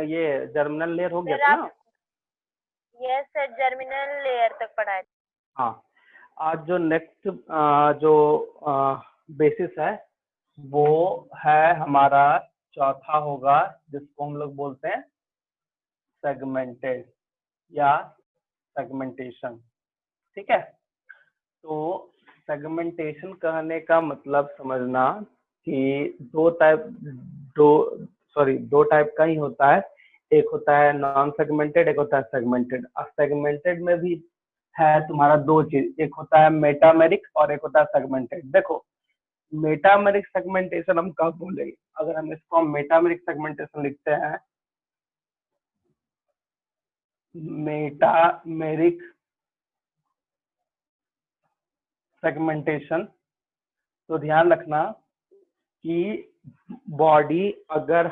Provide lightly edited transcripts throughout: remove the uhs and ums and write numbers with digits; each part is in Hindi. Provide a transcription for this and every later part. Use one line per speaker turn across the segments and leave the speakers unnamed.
ये जर्मिनल लेयर हो गया
सर
था
आप,
ना।
यस सर, जर्मिनल लेयर तक पढ़ा है।
हाँ, आज जो नेक्स्ट जो बेसिस है वो है हमारा चौथा होगा, जिसको हम लोग बोलते हैं सेगमेंटेड या सेगमेंटेशन। ठीक है, तो सेगमेंटेशन कहने का मतलब समझना कि दो टाइप का ही होता है। एक होता है नॉन सेगमेंटेड, एक होता है सेगमेंटेड। अब सेगमेंटेड में भी है तुम्हारा दो चीज, एक होता है मेटामेरिक और एक होता है सेगमेंटेड। देखो, मेटामेरिक सेगमेंटेशन हम कब बोलेंगे? अगर हम इसको मेटामेरिक सेगमेंटेशन लिखते हैं, मेटामेरिक सेगमेंटेशन, तो ध्यान रखना कि बॉडी अगर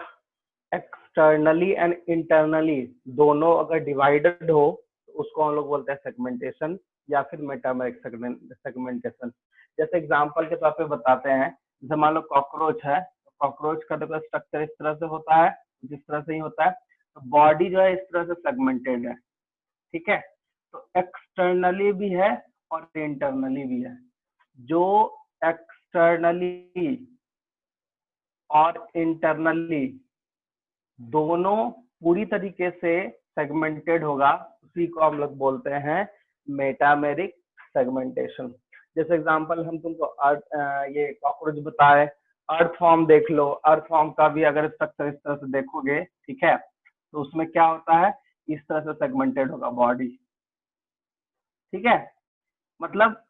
एक्सटर्नली एंड इंटरनली दोनों अगर डिवाइडेड हो तो उसको हम लोग बोलते हैं सेगमेंटेशन या फिर मेटामेरिक सेगमेंटेशन। जैसे एग्जांपल के तौर पे बताते हैं, जैसे मान लो कॉकरोच है, तो कॉकरोच का देखो स्ट्रक्चर इस तरह से होता है, जिस तरह से ही होता है। तो बॉडी जो है इस तरह से सेगमेंटेड है। ठीक है, तो एक्सटर्नली भी है और इंटरनली भी है। जो एक्सटर्नली और इंटरनली दोनों पूरी तरीके से सेगमेंटेड होगा, उसी को हम लोग बोलते हैं मेटामेरिक सेगमेंटेशन। जैसे एग्जांपल हम तुमको ये कॉकरोच बताए, अर्थ फॉर्म देख लो। अर्थ फॉर्म का भी अगर स्ट्रक्चर इस तरह से देखोगे, ठीक है, तो उसमें क्या होता है, इस तरह से सेगमेंटेड होगा बॉडी। ठीक है, मतलब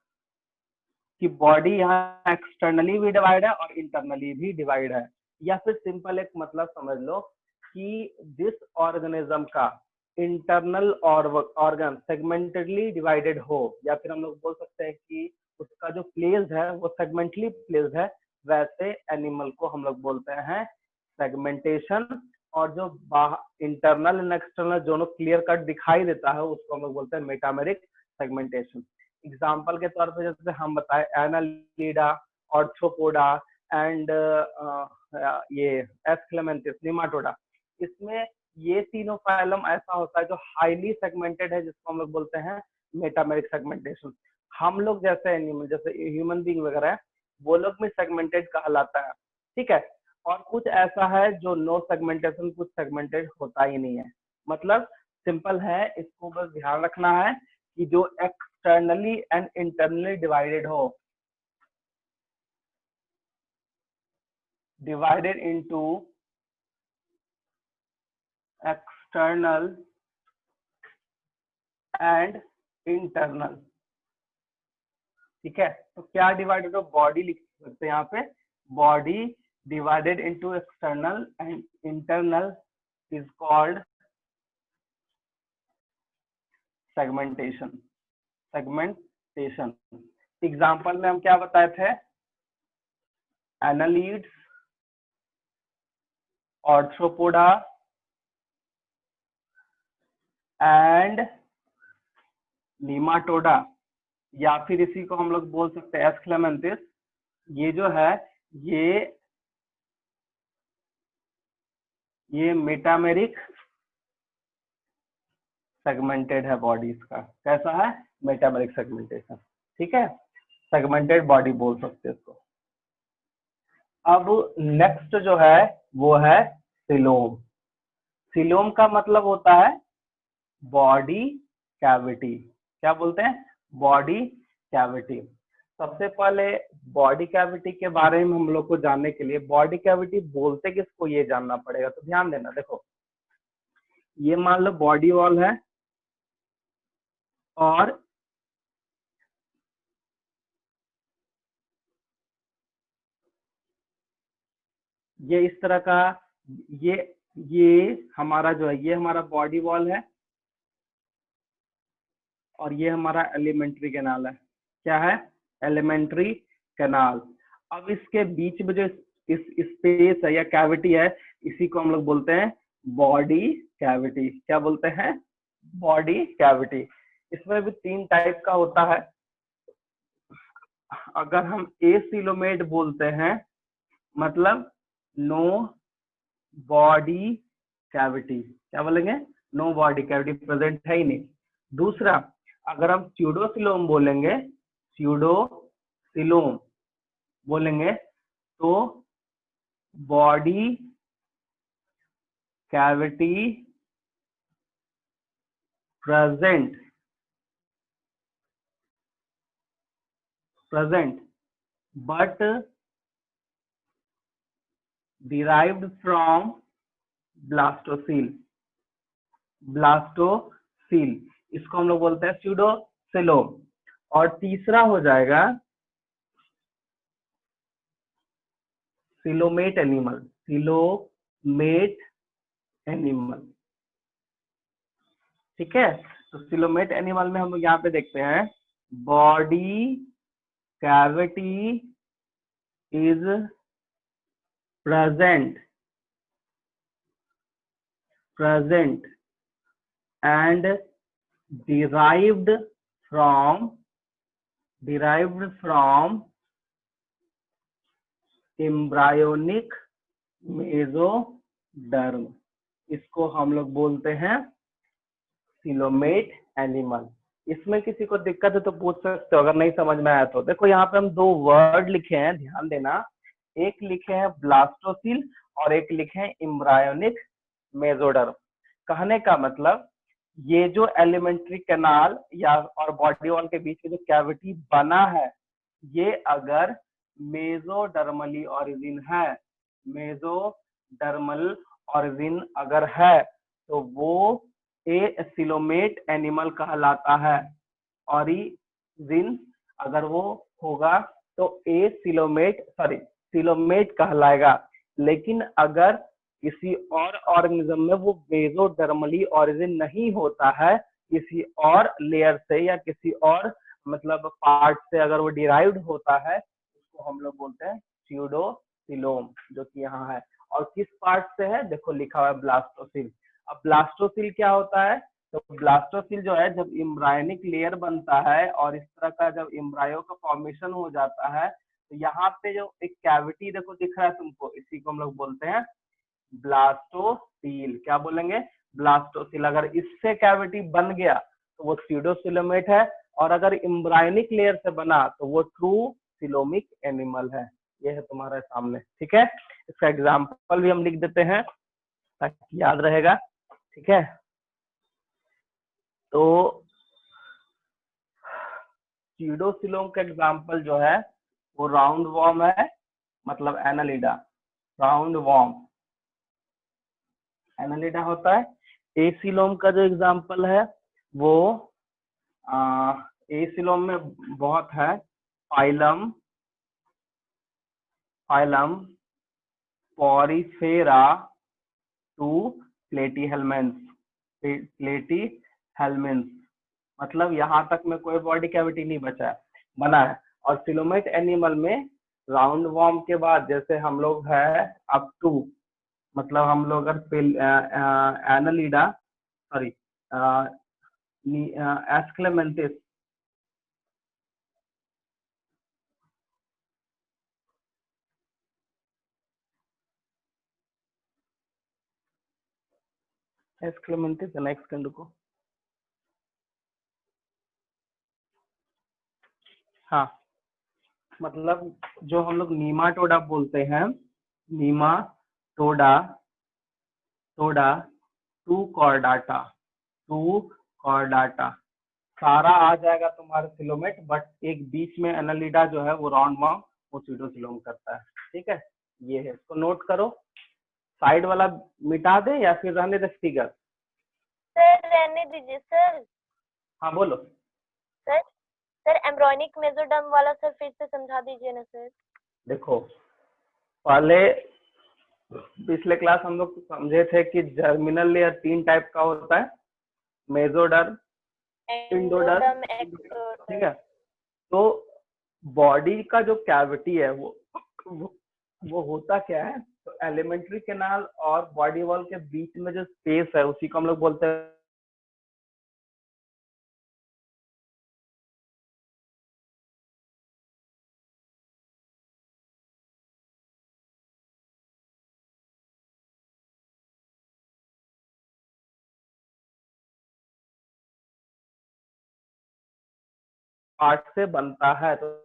कि बॉडी यहाँ एक्सटर्नली भी डिवाइड है और इंटरनली भी डिवाइड है। या फिर सिंपल एक मतलब समझ लो कि जिस ऑर्गेनिज्म का इंटरनल ऑर्गन सेगमेंटेडली डिवाइडेड हो, या फिर हम लोग बोल सकते हैं कि उसका जो प्लेस है वो सेगमेंटली प्लेस है, वैसे एनिमल को हम लोग बोलते हैं सेगमेंटेशन। और जो इंटरनल एंड एक्सटर्नल दोनों क्लियर कट दिखाई देता है उसको हम लोग बोलते हैं मेटामेरिक सेगमेंटेशन। एग्जाम्पल के तौर पर जैसे हम बताए एनालिडा, ऑर्थ्रोपोडा एंड ये एस्क्लेमेंथिस, निमाटोडा, इसमें ये तीनों फाइलम ऐसा होता है जो हाईली सेगमेंटेड है, जिसको हम लोग बोलते हैं मेटामेरिक सेगमेंटेशन। हम लोग जैसे एनिमल, जैसे ह्यूमन बीइंग वगैरह है, वो लोग भी सेगमेंटेड कहलाता है। ठीक है, और कुछ ऐसा है जो नो सेगमेंटेशन, कुछ सेगमेंटेड होता ही नहीं है। मतलब सिंपल है, इसको बस ध्यान रखना है कि जो एक्सटर्नली एंड इंटरनली डिवाइडेड हो, divided into external and internal। ठीक है, तो क्या डिवाइडेड हो, बॉडी लिख सकते हैं यहाँ पे, body divided into external and internal is called segmentation. Segmentation example में हम क्या बताए थे, एनालिड्स, ऑर्थ्रोपोडा एंड नीमाटोडा, या फिर इसी को हम लोग बोल सकते हैं एस्क्लेमेंथिस। ये जो है ये मेटामेरिक सेगमेंटेड है बॉडीज का। कैसा है, मेटामेरिक सेगमेंटेशन। ठीक है, सेगमेंटेड बॉडी बोल सकते हैं इसको। अब नेक्स्ट जो है वो है सिलोम। सिलोम का मतलब होता है बॉडी कैविटी। क्या बोलते हैं, बॉडी कैविटी। सबसे पहले बॉडी कैविटी के बारे में हम लोग को जानने के लिए बॉडी कैविटी बोलते किसको ये जानना पड़ेगा। तो ध्यान देना, देखो ये मान लो बॉडी वॉल है और ये इस तरह का, ये हमारा जो है, ये हमारा बॉडी वॉल है और ये हमारा एलिमेंट्री कैनाल है। क्या है, एलिमेंट्री कैनाल। अब इसके बीच में जो इस स्पेस है या कैविटी है, इसी को हम लोग बोलते हैं बॉडी कैविटी। क्या बोलते हैं, बॉडी कैविटी। इसमें भी 3 टाइप का होता है। अगर हम एसिलोमेट बोलते हैं, मतलब नो बॉडी कैविटी, क्या बोलेंगे, नो बॉडी कैविटी, प्रेजेंट है ही नहीं। दूसरा, अगर हम स्यूडोसिलोम बोलेंगे, स्यूडोसिलोम बोलेंगे तो body cavity present but derived from blastocoel, इसको हम लोग बोलते हैं स्यूडोसिलोम। और तीसरा हो जाएगा सिलोमेट एनिमल, ठीक है। तो सिलोमेट एनिमल में हम लोग यहाँ पे देखते हैं body cavity is present and derived from embryonic mesoderm, इसको हम लोग बोलते हैं सिलोमेट एनिमल। इसमें किसी को दिक्कत है तो पूछ सकते हो, अगर नहीं समझ में आया तो। देखो यहाँ पे हम दो वर्ड लिखे हैं, ध्यान देना, एक लिखे हैं ब्लास्टोसील और एक लिखे हैं एम्ब्रायोनिक मेसोडर्म। कहने का मतलब ये जो एलिमेंट्री कैनाल या और बॉडी वॉल के बीच में जो कैविटी बना है, ये अगर मेसोडर्मली ऑरिजिन है, मेसोडर्मल ऑरिजिन अगर है तो वो ए सिलोमेट एनिमल कहलाता है। ऑरिजिन अगर वो होगा तो ए सिलोमेट कहलाएगा। लेकिन अगर किसी और ऑर्गेनिज्म में वो मेसोडर्मली ऑरिजिन नहीं होता है, किसी और लेयर से या किसी और मतलब पार्ट से अगर वो डिराइव्ड होता है, उसको हम लोग बोलते हैं स्यूडोसिलोम, जो कि यहाँ है। और किस पार्ट से है, देखो लिखा हुआ है ब्लास्टोसिल। अब ब्लास्टोसिल क्या होता है, तो ब्लास्टोसिल जो है जब एम्ब्रायोनिक लेयर बनता है और इस तरह का जब एम्ब्रायो का फॉर्मेशन हो जाता है, तो यहाँ पे जो एक कैविटी देखो दिख रहा है तुमको, इसी को हम लोग बोलते हैं ब्लास्टोसील। क्या बोलेंगे, ब्लास्टोसील। अगर इससे कैविटी बन गया तो वो स्यूडोसिलोमेट है, और अगर एम्ब्रायोनिक लेयर से बना तो वो ट्रू सिलोमिक एनिमल है। ये है तुम्हारे सामने, ठीक है। इसका एग्जाम्पल भी हम लिख देते हैं ताकि याद रहेगा, ठीक है। तो स्यूडोसिलोम का एग्जाम्पल जो है वो राउंड वॉर्म है, मतलब एनालिडा, राउंड वॉर्म एनालिडा होता है। एसिलोम का जो एग्जाम्पल है वो एसिलोम में बहुत है, फाइलम पॉरीफेरा टू प्लेटीहेल्मिन्थ, मतलब यहाँ तक में कोई बॉडी कैविटी नहीं बना है। और सिलोमेट एनिमल में राउंड वॉर्म के बाद जैसे हम लोग है अप टू, मतलब हम लोग अगर एनालिडा सॉरी एस्क्लेमेंटिस, एस्क्लेमेंटिस नेक्स्ट कंड को, हाँ, मतलब जो हम लोग नीमाटोडा बोलते हैं, नीमाटोडा टू कॉर्डाटा सारा आ जाएगा तुम्हारे सिलोमेट, बट एक बीच में एनालिडा जो है वो राउंड वॉर्म, वो स्यूडोसिलोम करता है, ठीक है। ये है, इसको नोट करो। साइड वाला मिटा दे या फिर रहने दे फिगर?
सर रहने दीजिए सर।
हाँ बोलो
सर एम्ब्रॉयनिक मेसोडर्म वाला सर फिर से समझा दीजिए ना सर।
देखो, पहले पिछले क्लास हम लोग समझे थे कि जर्मिनल लेयर 3 टाइप का होता है, मेसोडर्म, एंडोडर्म, ठीक है। तो बॉडी का जो कैविटी है वो होता क्या है, तो एलिमेंट्री कैनाल और बॉडी वॉल के बीच में जो स्पेस है उसी को हम लोग बोलते हैं पार्ट से बनता है। तो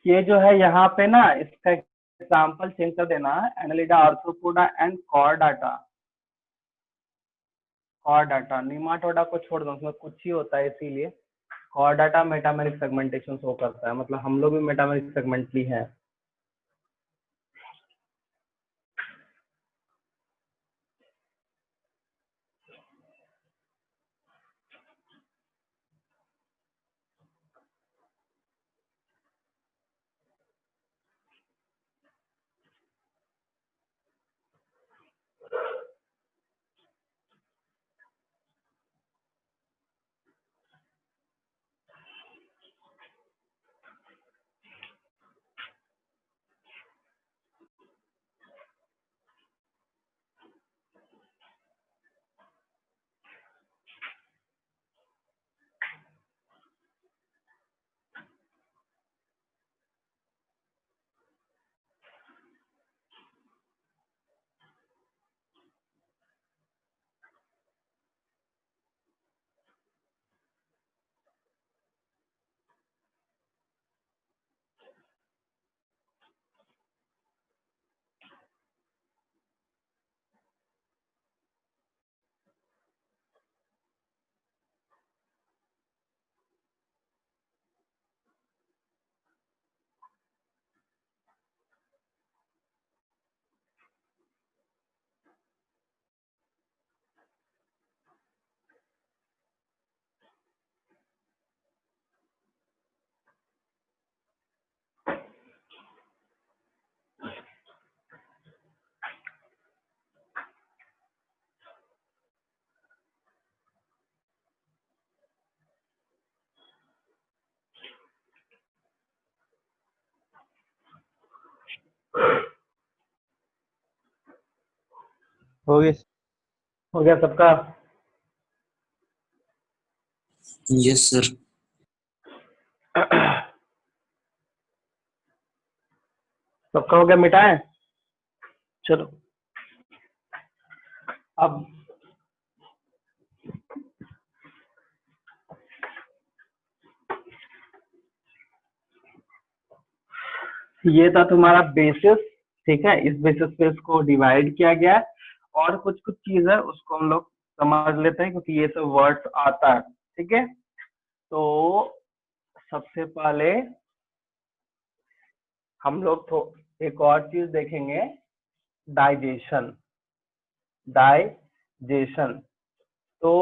ये जो है यहाँ पे ना, इसका एग्जाम्पल चेंज कर देना है, Annelida, Arthropoda and Chordata. Chordata, Nematoda को छोड़ दो, उसमें कुछ ही होता है, इसीलिए कॉर्डाटा मेटामेरिक सेगमेंटेशन शो करता है, मतलब हम लोग भी मेटामेरिक सेगमेंटली है।
हो गया।
हो गया सबका?
Yes sir.
सबका हो गया, मिटाएं? चलो अब ये था तुम्हारा बेसिस, ठीक है। इस बेसिस पे इसको डिवाइड किया गया है, और कुछ कुछ चीज है उसको हम लोग समझ लेते हैं, क्योंकि ये सब वर्ड्स आता है, ठीक है। तो सबसे पहले हम लोग तो एक और चीज देखेंगे, डाइजेशन। डाइजेशन, तो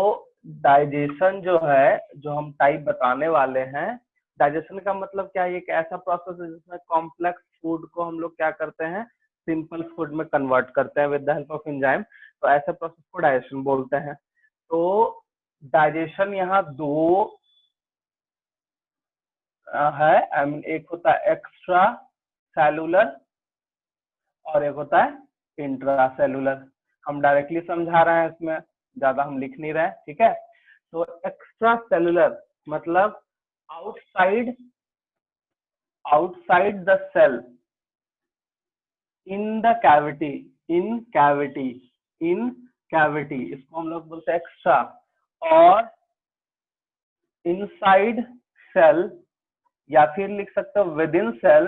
डाइजेशन जो है, जो हम टाइप बताने वाले हैं, डाइजेशन का मतलब क्या है? एक ऐसा प्रोसेस है जिसमें कॉम्प्लेक्स फूड को हम लोग क्या करते हैं, सिंपल फूड में कन्वर्ट करते हैं with the help of enzyme. तो ऐसे प्रोसेस को डाइजेशन बोलते हैं। तो डाइजेशन यहाँ दो है, आई मीन एक होता है एक्स्ट्रा सेलुलर और एक होता है इंट्रा सेलुलर। हम डायरेक्टली समझा रहे हैं, इसमें ज्यादा हम लिख नहीं रहे हैं, ठीक है। तो एक्स्ट्रा सेलुलर मतलब outside, outside the cell, in the cavity, in cavity, in cavity, इसको हम लोग बोलते हैं एक्स्ट्रा। और इनसाइड सेल, या फिर लिख सकते हो विद इन सेल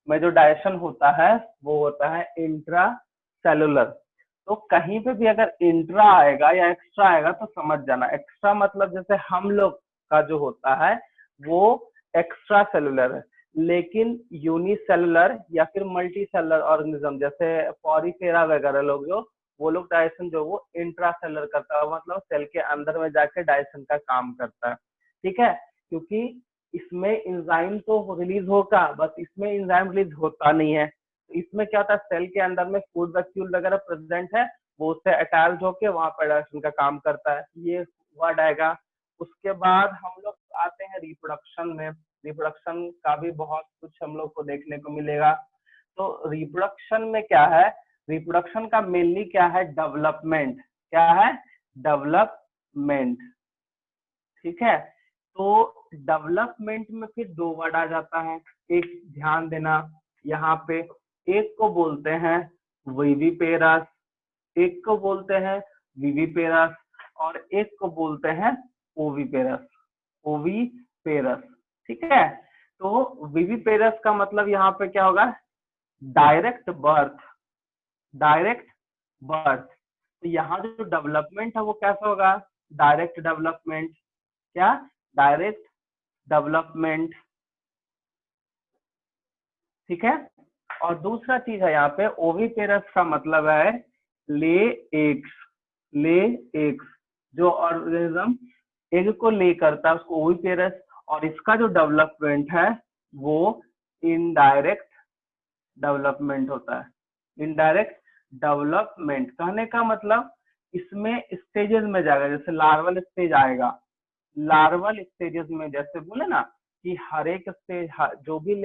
में जो डाइजेशन होता है वो होता है इंट्रा सेलुलर। तो कहीं पे भी अगर इंट्रा आएगा या एक्स्ट्रा आएगा तो समझ जाना, एक्स्ट्रा मतलब जैसे हम लोग का जो होता है वो एक्स्ट्रा सेलुलर है, लेकिन यूनिसेलुलर या फिर मल्टी सेलुलर ऑर्गेनिज्म जैसे पॉरीफेरा वगैरह लोग, जो वो लोग डाइजेशन जो वो इंट्रा सेलुलर करता है, मतलब सेल के अंदर में जाके डाइजेशन का काम करता है, ठीक है। क्योंकि इसमें एंजाइम तो रिलीज होगा, बस इसमें एंजाइम रिलीज होता नहीं है। तो इसमें क्या होता है, सेल के अंदर में फूड वैक्यूल वगैरह प्रेजेंट है, वो उससे अटैच होके वहां पर डाइजेशन का काम करता है, ये वर्ड आएगा। उसके बाद हम लोग आते हैं रिप्रोडक्शन में। रिप्रोडक्शन का भी बहुत कुछ हम लोग को देखने को मिलेगा। तो रिप्रोडक्शन में क्या है, रिप्रोडक्शन का मेनली क्या है, डेवलपमेंट। क्या है, डेवलपमेंट। ठीक है, तो डेवलपमेंट में फिर दो वर्ड आ जाता है। एक ध्यान देना यहाँ पे, एक को बोलते हैं विविपेरस, एक को बोलते हैं विविपेरस, और एक को बोलते हैं ओविपेरस। ओविपेरस, ठीक है। तो विविपेरस का मतलब यहाँ पे क्या होगा, डायरेक्ट बर्थ। Direct birth. तो यहाँ जो डेवलपमेंट है वो कैसा होगा, डायरेक्ट डेवलपमेंट। क्या, डायरेक्ट डेवलपमेंट। ठीक है। और दूसरा चीज है यहाँ पे, ओविपेरस का मतलब है ले एग्स। ले एग्स, जो ऑर्गेनिज्म एग को ले करता है उसको ओविपेरस, और इसका जो डेवलपमेंट है वो इनडायरेक्ट डेवलपमेंट होता है। इनडायरेक्ट डेवलपमेंट कहने का मतलब इसमें स्टेजेस में जाएगा, जैसे लार्वल स्टेज आएगा। लार्वल स्टेजेस में जैसे बोले ना कि हर एक स्टेज, जो भी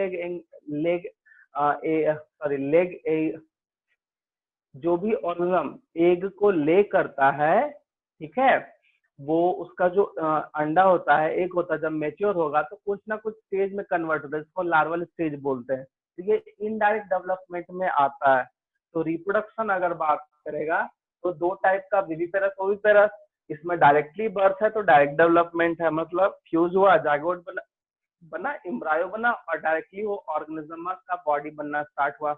जो भी ऑर्गेनिज्म एग को ले करता है, ठीक है, वो उसका जो अंडा होता है, एग होता है, जब मेच्योर होगा तो कुछ ना कुछ स्टेज में कन्वर्ट होता है, जिसको लार्वल स्टेज बोलते हैं। तो ये इनडायरेक्ट डेवलपमेंट में आता है। तो रिप्रोडक्शन अगर बात करेगा तो दो टाइप का, विविपेरस ओविपेरस। इसमें डायरेक्टली बर्थ है तो डायरेक्ट डेवलपमेंट है, मतलब फ्यूज हुआ, जाइगोट बना, एम्ब्रायो बना, और डायरेक्टली वो ऑर्गेनिज्म का बॉडी बनना स्टार्ट हुआ।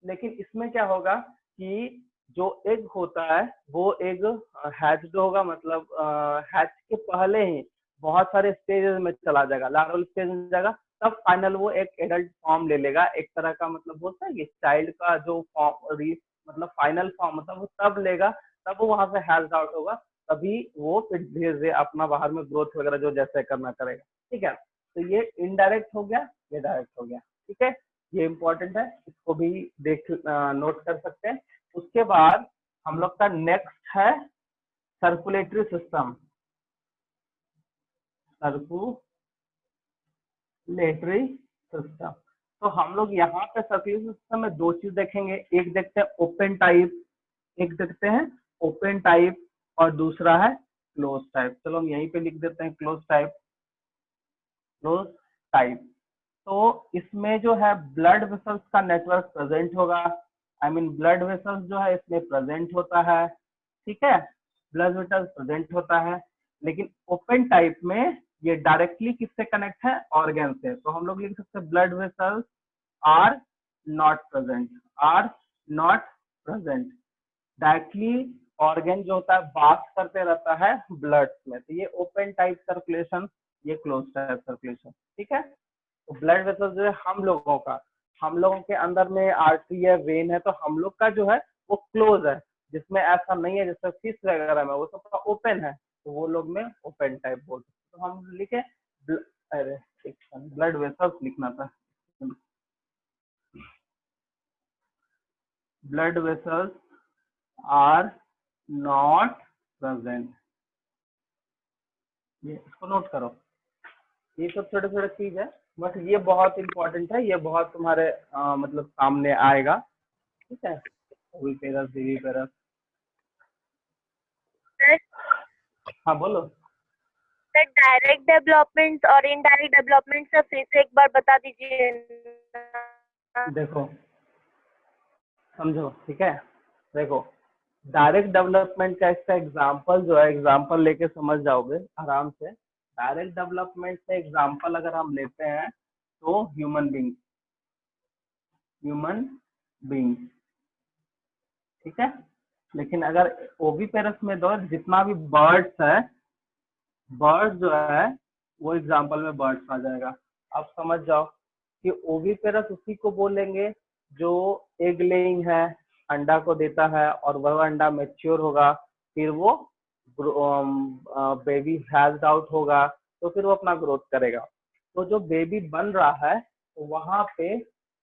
लेकिन इसमें क्या होगा कि जो एग होता है वो एग हैच्ड होगा, मतलब हैच के पहले ही बहुत सारे स्टेजेस में चला जाएगा, लार्वल स्टेज में जाएगा, तब फाइनल वो एक एडल्ट फॉर्म ले लेगा। एक तरह का मतलब बोलता है कि चाइल्ड का जो फॉर्म, मतलब फाइनल फॉर्म, मतलब वो तब लेगा, तब वो वहां से हैच्ड आउट होगा, तभी वो फिर धीरे धीरे अपना बाहर में ग्रोथ वगैरह जो जैसे करना करेगा। ठीक है, तो ये इनडायरेक्ट हो गया, ये डायरेक्ट हो गया। ठीक है, ये इम्पोर्टेंट है, इसको भी देख नोट कर सकते हैं। उसके बाद हम लोग का नेक्स्ट है सर्कुलेटरी सिस्टम। सर्कुलेटरी सिस्टम, तो हम लोग यहाँ पे सर्कुलेटरी सिस्टम में दो चीज देखेंगे, एक देखते हैं ओपन टाइप, एक देखते हैं ओपन टाइप, और दूसरा है क्लोज टाइप। चलो हम यहीं पे लिख देते हैं क्लोज टाइप। क्लोज टाइप, तो इसमें जो है ब्लड वेसल्स का नेटवर्क प्रेजेंट होगा। आई मीन ब्लड वेसल्स जो है इसमें प्रेजेंट होता है। ठीक है, ब्लड वेसल्स प्रेजेंट होता है। लेकिन ओपन टाइप में ये डायरेक्टली किससे कनेक्ट है, ऑर्गन से। तो हम लोग लिख सकते हैं blood vessels are not present. Are not present, directly organ जो होता है बात करते रहता है ब्लड में। तो ये ओपन टाइप सर्कुलेशन, ये क्लोज टाइप सर्कुलेशन। ठीक है, तो ब्लड वेसल जो है हम लोगों के अंदर में आर्टरी है, वेन है, तो हम लोग का जो है वो क्लोज है, जिसमें ऐसा नहीं है जैसे फिश वगैरह में वो सब ओपन है, तो वो लोग में ओपन टाइप बोलते हैं। तो हम लिखे अरे ब्लड वेसल्स लिखना था, blood vessels are not present. ये इसको नोट करो, ये सब छोटे छोटे चीज है, बट ये बहुत इंपॉर्टेंट है, ये बहुत तुम्हारे मतलब सामने आएगा। ठीक है, ओविपेरस, विविपेरस। हाँ बोलो।
सर डायरेक्ट डेवलपमेंट और इनडायरेक्ट डेवलपमेंट सर फिर से एक बार बता दीजिए।
देखो समझो, ठीक है, देखो डायरेक्ट डेवलपमेंट का इसका एग्जांपल जो है, एग्जांपल लेके समझ जाओगे आराम से। डायरेक्ट डेवलपमेंट से एग्जांपल अगर हम लेते हैं तो ह्यूमन बींग। ठीक है, लेकिन अगर ओविपेरस में दो, जितना भी बर्ड्स है, बर्ड्स जो है वो एग्जांपल में बर्ड्स आ जाएगा। अब समझ जाओ कि ओविपेरस उसी को बोलेंगे जो एग लेइंग है, अंडा को देता है, और वह अंडा मैच्योर होगा, फिर वो बेबी हैज्ड आउट होगा, तो फिर वो अपना ग्रोथ करेगा। तो जो बेबी बन रहा है तो वहां पे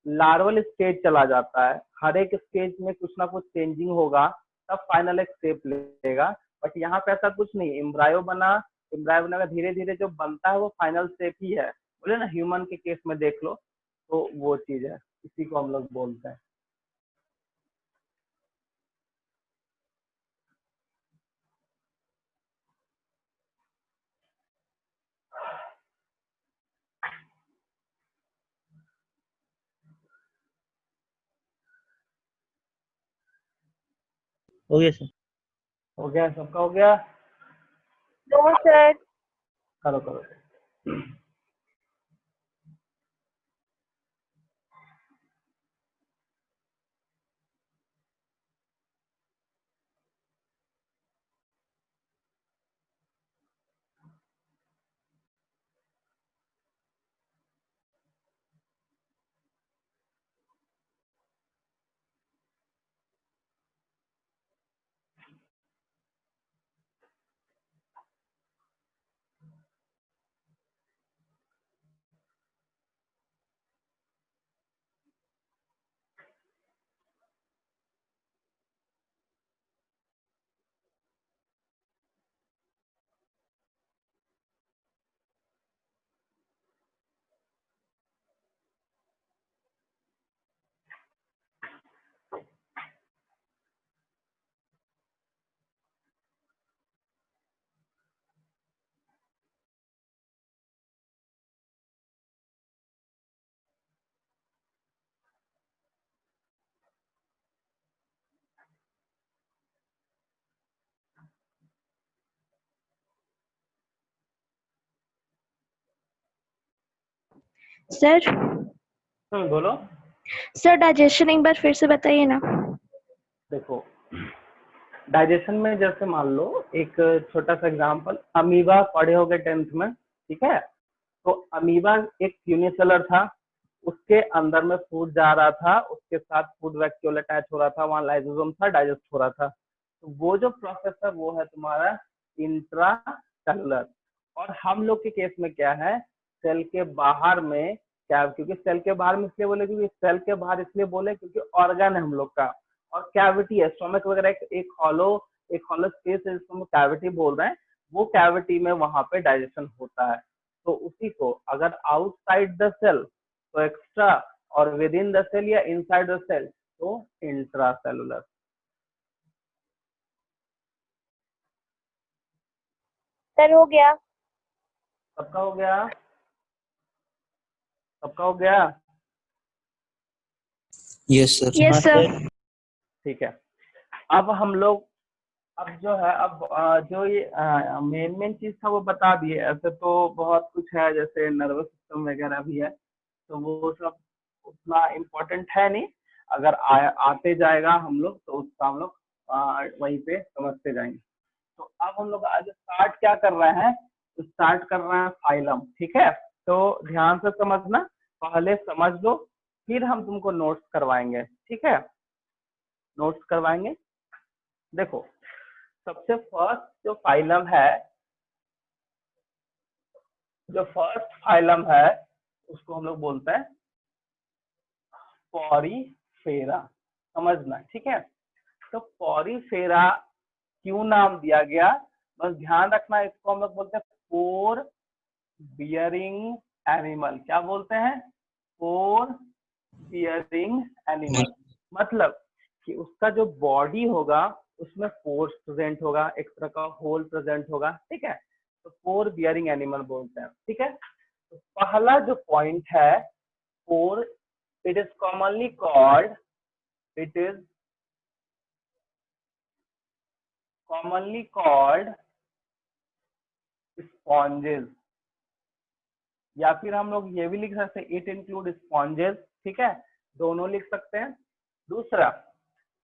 लार्वल स्टेज चला जाता है, हर एक स्टेज में कुछ ना कुछ चेंजिंग होगा, तब फाइनल एक शेप लेगा। बट यहाँ पे ऐसा कुछ नहीं, एम्ब्रायो बना धीरे धीरे जो बनता है वो फाइनल शेप ही है। बोले ना ह्यूमन के केस में देख लो, तो वो चीज है, इसी को हम लोग बोलते हैं।
हो गया सर।
हो गया, सबका हो गया?
No sir.
करो करो।
सर
बोलो।
सर डाइजेशन एक बार फिर से बताइए ना।
देखो, डाइजेशन में जैसे मान लो एक छोटा सा एग्जांपल, अमीबा पढ़े होगे 10th में, ठीक है? तो अमीबा एक यूनिसेलर था, उसके अंदर में फूड जा रहा था, उसके साथ फूड वैक्यूल अटैच हो रहा था, वहां लाइसोसोम था, डाइजेस्ट हो रहा था। तो वो जो प्रोसेस है वो है तुम्हारा इंट्रा सेलुलर। और हम लोग के केस में क्या है, सेल के बाहर में क्या, क्योंकि सेल के बाहर में इसलिए बोले, क्योंकि सेल के बाहर इसलिए बोले क्योंकि ऑर्गन है हम लोग का, और कैविटी है, स्टोमक वगैरह एक हॉलो स्पेस है जिसको हम कैविटी बोल रहे हैं, वो कैविटी में वहां पे डाइजेशन होता है। तो उसी को अगर आउटसाइड द सेल तो एक्स्ट्रा, और विद इन द सेल या इनसाइड द सेल तो इंट्रा सेलुलर।
सर हो गया।
सबका हो गया? सबका हो गया?
Yes, sir.
यस
हाँ
सर।
सर।
ठीक है। अब हम लोग, अब जो है, अब जो ये मेन चीज था वो बता दिए। ऐसे तो बहुत कुछ है, जैसे नर्वस सिस्टम वगैरह भी है, तो वो सब उतना इम्पोर्टेंट है नहीं। अगर आते जाएगा हम लोग तो उसका हम लोग वहीं पे समझते जाएंगे। तो अब हम लोग आज स्टार्ट क्या कर रहे हैं, स्टार्ट कर रहे हैं फाइलम, ठीक है? तो ध्यान से समझना, पहले समझ लो, फिर हम तुमको नोट्स करवाएंगे, ठीक है? नोट्स करवाएंगे। देखो, सबसे फर्स्ट जो फाइलम है, जो फर्स्ट फाइलम है उसको हम लोग बोलते हैं पॉरीफेरा। समझना, ठीक है? तो पॉरीफेरा क्यों नाम दिया गया, बस ध्यान रखना, इसको हम लोग बोलते हैं पोर बियरिंग एनिमल। क्या बोलते हैं? पोर बियरिंग एनिमल। मतलब कि उसका जो बॉडी होगा उसमें पोर्स प्रेजेंट होगा, एक तरह का होल प्रेजेंट होगा, ठीक है? तो पोर बियरिंग एनिमल बोलते हैं, ठीक है? तो पहला जो पॉइंट है, pore, it is commonly called, it is commonly called sponges, या फिर हम लोग ये भी लिख सकते हैं इट इंक्लूड स्पॉन्जेस, ठीक है? दोनों लिख सकते हैं। दूसरा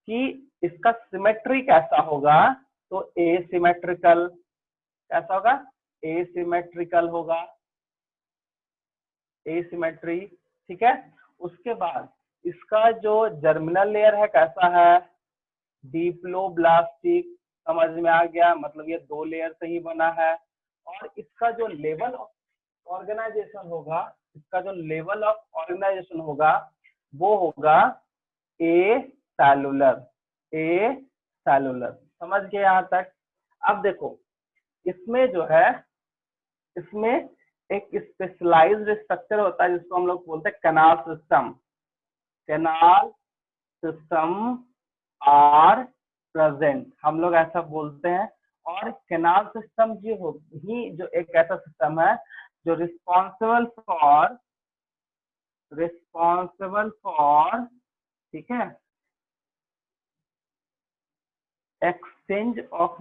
कि इसका सिमेट्री कैसा होगा, तो एसिमेट्रिकल। कैसा होगा? एसिमेट्रिकल होगा, एसिमेट्री, ठीक है? उसके बाद इसका जो जर्मिनल लेयर है कैसा है? डिप्लोब्लास्टिक। समझ में आ गया? मतलब ये 2 लेयर से ही बना है। और इसका जो लेवल ऑफ ऑर्गेनाइजेशन होगा, इसका जो लेवल ऑफ ऑर्गेनाइजेशन होगा वो होगा ए सेलुलर, ए सेलुलर। समझ गए यहाँ तक? अब देखो इसमें जो है, इसमें एक स्पेशलाइज्ड स्ट्रक्चर होता है जिसको हम लोग बोलते हैं canal system. Canal system are present, हम लोग ऐसा बोलते हैं। और कैनाल सिस्टम जो एक ऐसा सिस्टम है जो रिस्पॉन्सिबल फॉर ठीक है एक्सचेंज ऑफ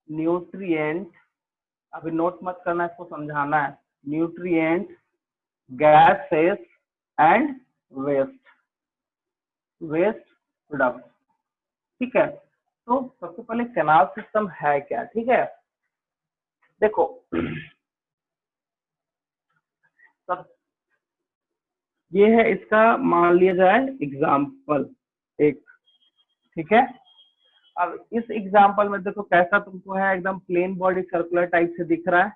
न्यूट्रिएंट, अभी नोट मत करना, इसको समझाना है। Nutrient, gases and waste product. ठीक है, तो सबसे पहले कैनाल सिस्टम है क्या? ठीक है, देखो सब ये है, इसका मान लिया जाए एग्जाम्पल एक। ठीक है, अब इस एग्जाम्पल में देखो कैसा तुमको है, एकदम प्लेन बॉडी सर्कुलर टाइप से दिख रहा है।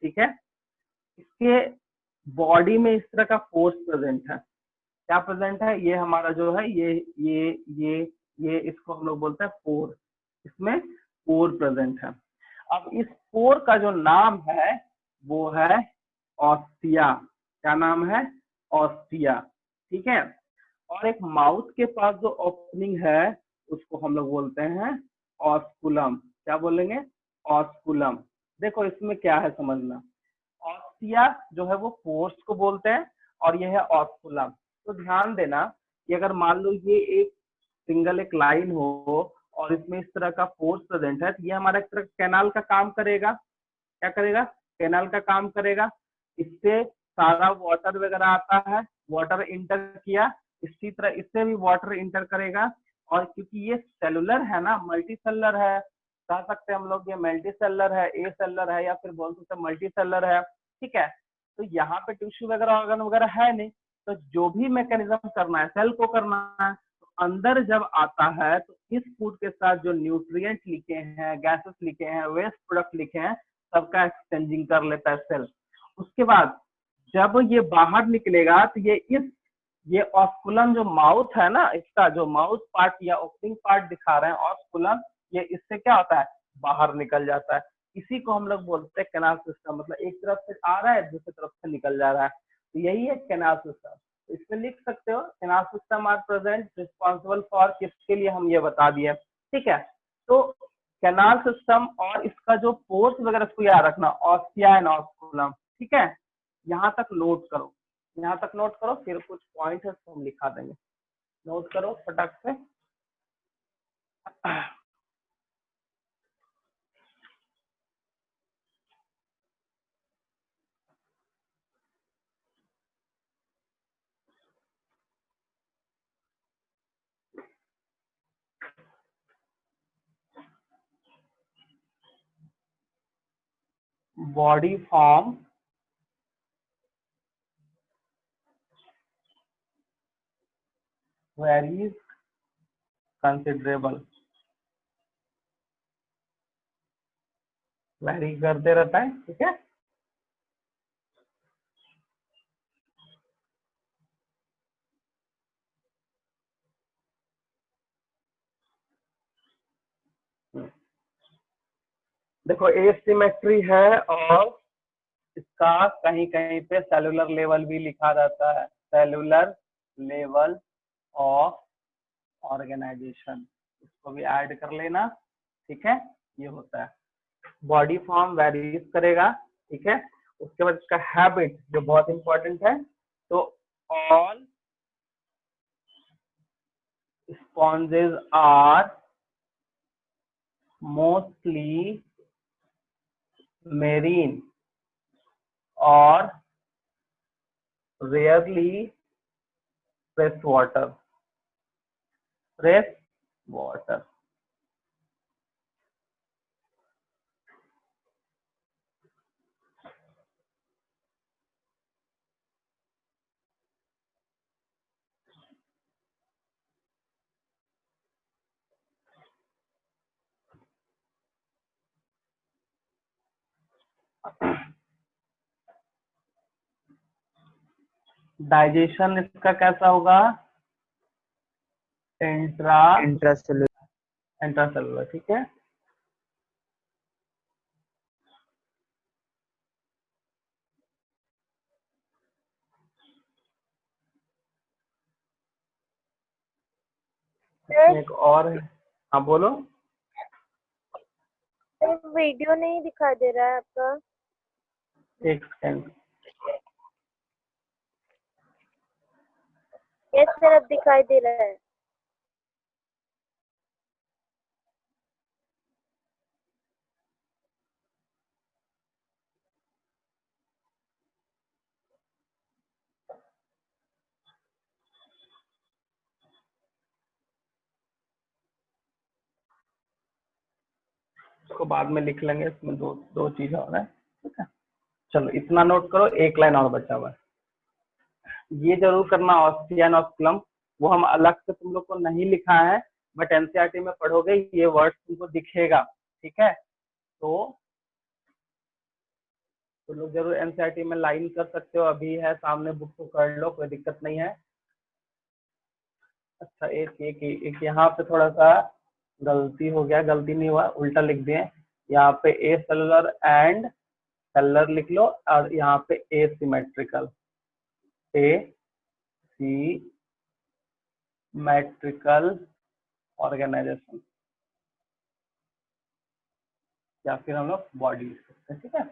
ठीक है, इसके बॉडी में इस तरह का फोर्स प्रेजेंट है। क्या प्रेजेंट है? ये हमारा जो है ये इसको हम लोग बोलते हैं फोर। इसमें फोर प्रेजेंट है। अब इस फोर का जो नाम है वो है ऑस्टिया। क्या नाम है? ऑस्टिया। ठीक है, और एक माउथ के पास जो ओपनिंग है उसको हम लोग बोलते हैं ऑस्कुलम। क्या बोलेंगे? ऑस्कुलम। देखो इसमें क्या है समझना, ऑस्टिया जो है वो पोर्स को बोलते हैं और ये है ऑस्कुलम। तो ध्यान देना कि अगर मान लो ये एक सिंगल एक लाइन हो और इसमें इस तरह का फोर्स प्रेजेंट है, तो ये हमारा एक तरह कैनाल का काम करेगा। क्या करेगा? कैनाल का काम करेगा। इससे सारा वाटर वगैरह आता है, वाटर इंटर किया, इसी तरह इससे भी वाटर इंटर करेगा। और क्योंकि ये सेलुलर है ना, मल्टी सेलुलर है, कह सकते हैं हम लोग ये मल्टी सेलुलर है, ए सेलुलर है, या फिर बोल सकते हैं मल्टी सेलुलर है। ठीक है, तो यहाँ पे टिश्यू वगैरह ऑर्गन वगैरह है नहीं, तो जो भी मैकेनिज्म करना है सेल को करना है। तो अंदर जब आता है तो इस फूड के साथ जो न्यूट्रिएंट लिखे हैं, गैसेस लिखे हैं, वेस्ट प्रोडक्ट लिखे हैं, सबका एक्सचेंजिंग कर लेता है सेल। उसके बाद जब ये बाहर निकलेगा तो ये ऑस्कुलम जो माउथ है ना, इसका जो माउथ पार्ट या ओपनिंग पार्ट दिखा रहे हैं ऑस्कुलम, ये इससे क्या होता है? बाहर निकल जाता है। इसी को हम लोग बोलते हैं कैनाल सिस्टम। मतलब एक तरफ से आ रहा है, दूसरी तरफ से निकल जा रहा है, तो यही है कैनाल सिस्टम। इसमें लिख सकते हो canal system are present responsible for, किसके लिए हम ये बता दिए। ठीक है, तो कैनाल सिस्टम और इसका जो पोर्स वगैरह इसको याद रखना, ऑस्टिया एंड ऑस्कुलम। ठीक है, यहाँ तक नोट करो, यहाँ तक नोट करो, फिर कुछ पॉइंट है तो हम लिखा देंगे। नोट करो फटाक से। Body form varies considerable, very करते रहता है। ठीक है, देखो एसिमेट्री है और इसका कहीं कहीं पे सेलुलर लेवल भी लिखा जाता है, सेलुलर लेवल ऑफ ऑर्गेनाइजेशन, इसको भी ऐड कर लेना। ठीक है, ये होता है बॉडी फॉर्म वेरीज करेगा। ठीक है, उसके बाद इसका हैबिट जो बहुत इंपॉर्टेंट है, तो all sponges are mostly marine और rarely fresh water, fresh water. Digestion इसका कैसा होगा?
इंट्रासेलुलर।
इंट्रासेलुलर, ठीक है। इसमें एक और है, हाँ बोलो।
वीडियो नहीं दिखाई दे रहा है आपका।
एक सेकंड।
एक तरफ दिखाई दे रहा है।
इसको बाद में लिख लेंगे, इसमें दो दो चीज और है, ठीक है। चलो इतना नोट करो, एक लाइन और बचा हुआ है। ये जरूर करना, ऑस्टिया एंड ऑस्कुलम, वो हम अलग से तुम लोग को नहीं लिखा है, बट एनसीईआरटी में पढ़ोगे ये वर्ड तुमको दिखेगा, ठीक है। तो लोग जरूर एनसीईआरटी में लाइन कर सकते हो, अभी है सामने, बुक को कर लो, कोई दिक्कत नहीं है। अच्छा एक यहाँ पे थोड़ा सा गलती हो गया, गलती नहीं हुआ, उल्टा लिख दिए। यहाँ पे ए सेलुलर एंड सेलुलर लिख लो, और यहाँ पे a symmetrical, a symmetrical organisation, या फिर हम लोग बॉडी लिख सकते हैं, ठीक है।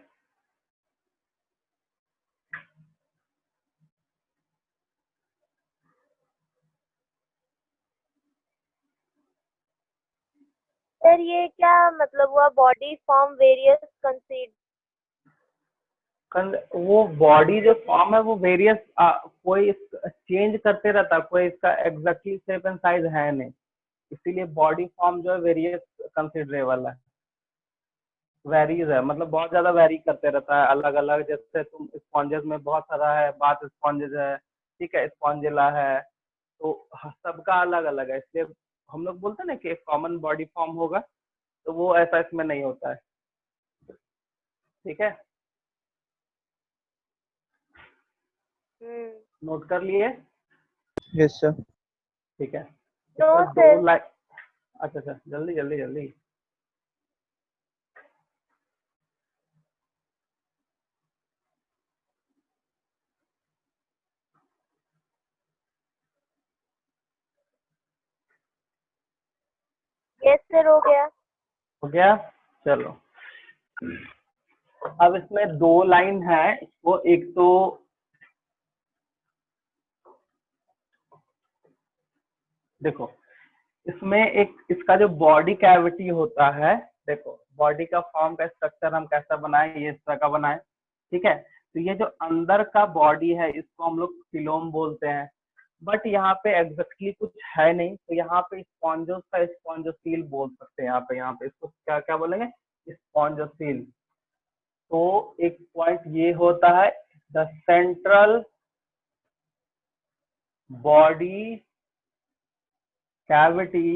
सर ये क्या मतलब हुआ, बॉडी फॉर्म वेरियस कंसीड?
वो बॉडी जो फॉर्म है वो वेरियस, कोई चेंज करते रहता, कोई इसका एग्जैक्टली शेप एंड साइज है नहीं, इसीलिए बॉडी फॉर्म जो है वेरियस कंसिडरेबल है, वेरीज है, मतलब बहुत ज्यादा वेरी करते रहता है, अलग अलग। जैसे तुम स्पॉन्जेस में बहुत सारा है, बाथ स्पॉन्जेस है, ठीक है, स्पॉन्जिला है, तो सबका अलग अलग है, इसलिए हम लोग बोलते हैं ना कि एक कॉमन बॉडी फॉर्म होगा, तो वो ऐसा इसमें नहीं होता है, ठीक है। नोट कर लिए?
Yes sir.
ठीक है।
तो
इसका
सर
दो लाइन, अच्छा अच्छा, जल्दी जल्दी जल्दी।
यस सर हो गया।
हो गया, चलो। अब इसमें दो लाइन है, इसको एक तो देखो, इसमें एक इसका जो बॉडी कैविटी होता है, देखो बॉडी का फॉर्म का स्ट्रक्चर हम कैसा बनाए, ये इस तरह का बनाए, ठीक है। तो ये जो अंदर का बॉडी है इसको हम लोग फिलोम बोलते हैं, बट यहाँ पे एग्जैक्टली कुछ है नहीं, तो यहाँ पे स्पॉन्जोस का स्पॉन्जोसील बोल सकते हैं, यहाँ पे इसको क्या क्या बोलेंगे, स्पॉन्जोसील। तो एक पॉइंट ये होता है, the central body cavity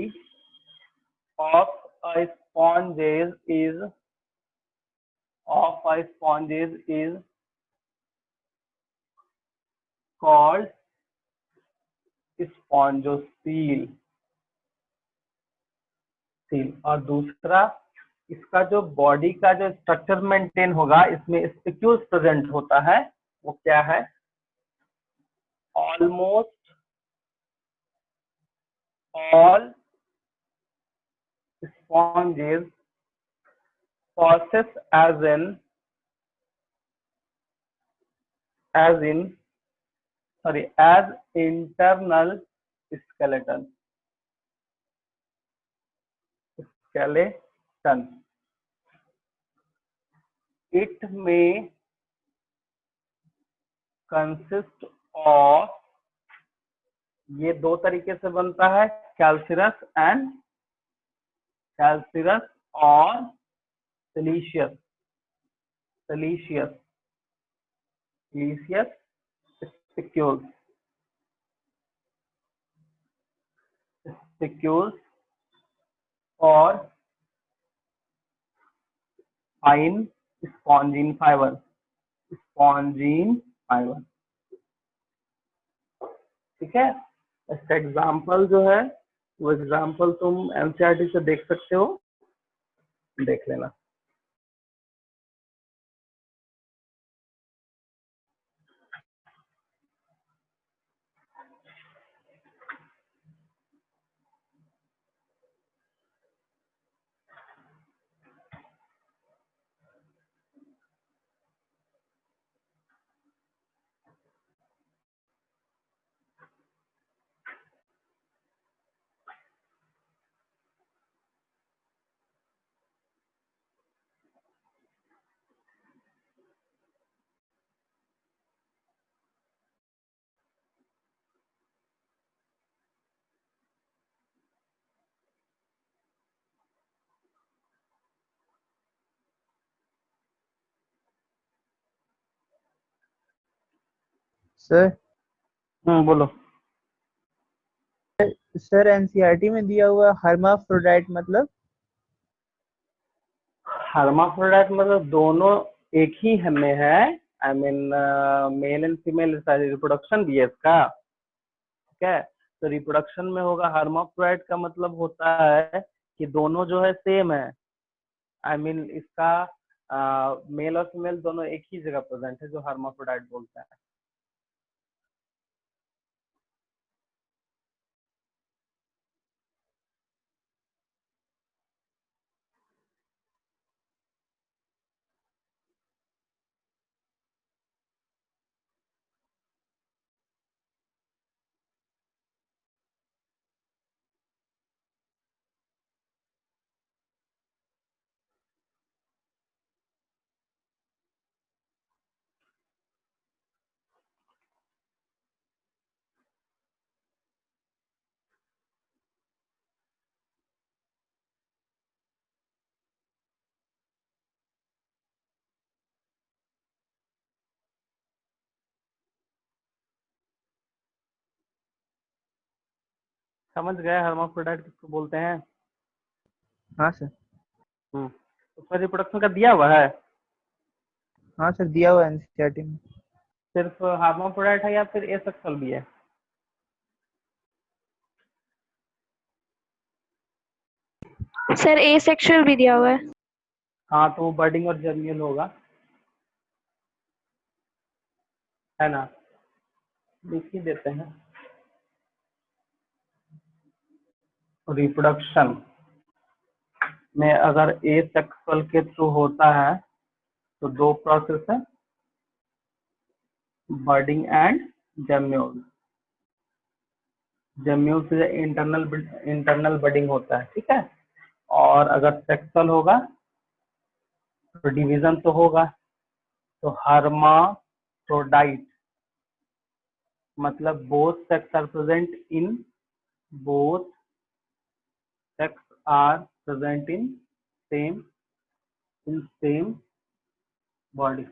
of a sponges is called spongocoel. और दूसरा, इसका जो बॉडी का जो स्ट्रक्चर मेंटेन होगा, इसमें स्पिक्यूल्स प्रेजेंट होता है, वो क्या है, almost all sponges possess as internal skeleton. It may consist of, ये दो तरीके से बनता है, कैल्सिरस और सिलीशियस स्पिक्यूल्स और fine spongin fibre, spongin fibre. ठीक है, इसका एग्जाम्पल जो है वो एग्जाम्पल तुम एनसीईआरटी से देख सकते हो, देख लेना।
सर
बोलो।
सर एनसीईआरटी में दिया हुआ हर्माफ्रोडाइट मतलब?
हर्माफ्रोडाइट मतलब दोनों एक ही में है, I mean male and female reproduction भी है इसका। ठीक है, तो रिप्रोडक्शन में होगा हर्माफ्रोडाइट का मतलब होता है कि दोनों जो है सेम है, आई मीन इसका मेल और फीमेल दोनों एक ही जगह प्रेजेंट है, जो हर्माफ्रोडाइट बोलते हैं। समझ गए हर्माफ्रोडाइट किसको बोलते हैं?
हाँ सर।
उसमें रिप्रोडक्शन का दिया हुआ है?
हाँ सर, दिया हुआ है एनसीईआरटी में।
सिर्फ हर्माफ्रोडाइट है या फिर एसेक्सुअल भी है?
सर ए सेक्सुअल भी दिया हुआ है।
हाँ, तो वो बर्डिंग और जर्मियल होगा, है ना? लिख ही देते हैं। रिप्रोडक्शन में अगर ए सेक्सुअल के थ्रू होता है तो दो प्रोसेस है, बर्डिंग एंड जम्यूल। जम्यूल से इंटरनल बर्डिंग होता है। ठीक है, और अगर सेक्सुअल होगा तो डिवीजन तो होगा, तो हर्माफ्रोडाइट मतलब both sex are present in both sex are present in same body।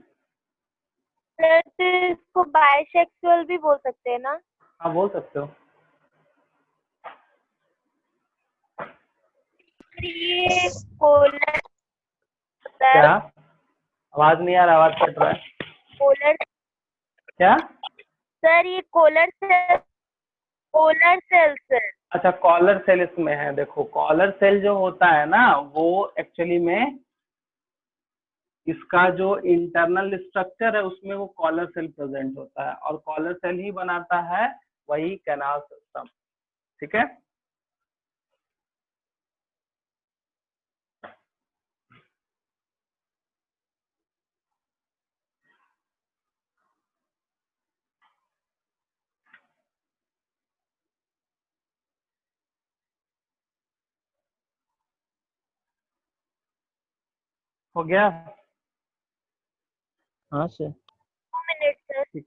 Sir तो इसको बाइसेक्सुअल भी बोल सकते हैं ना?
हाँ, बोल सकते हो।
ये कोलर
क्या आवाज नहीं आ रहा, आवाज कट रहा है
कोलर
क्या?
सर, ये कोलर सेल सर।
अच्छा, कॉलर सेल इसमें है। देखो, कॉलर सेल जो होता है ना, वो एक्चुअली में इसका जो इंटरनल स्ट्रक्चर है उसमें वो कॉलर सेल प्रेजेंट होता है, और कॉलर सेल ही बनाता है वही कैनाल सिस्टम। ठीक है, हो गया?
हाँ सर।
2 minute sir.
ठीक,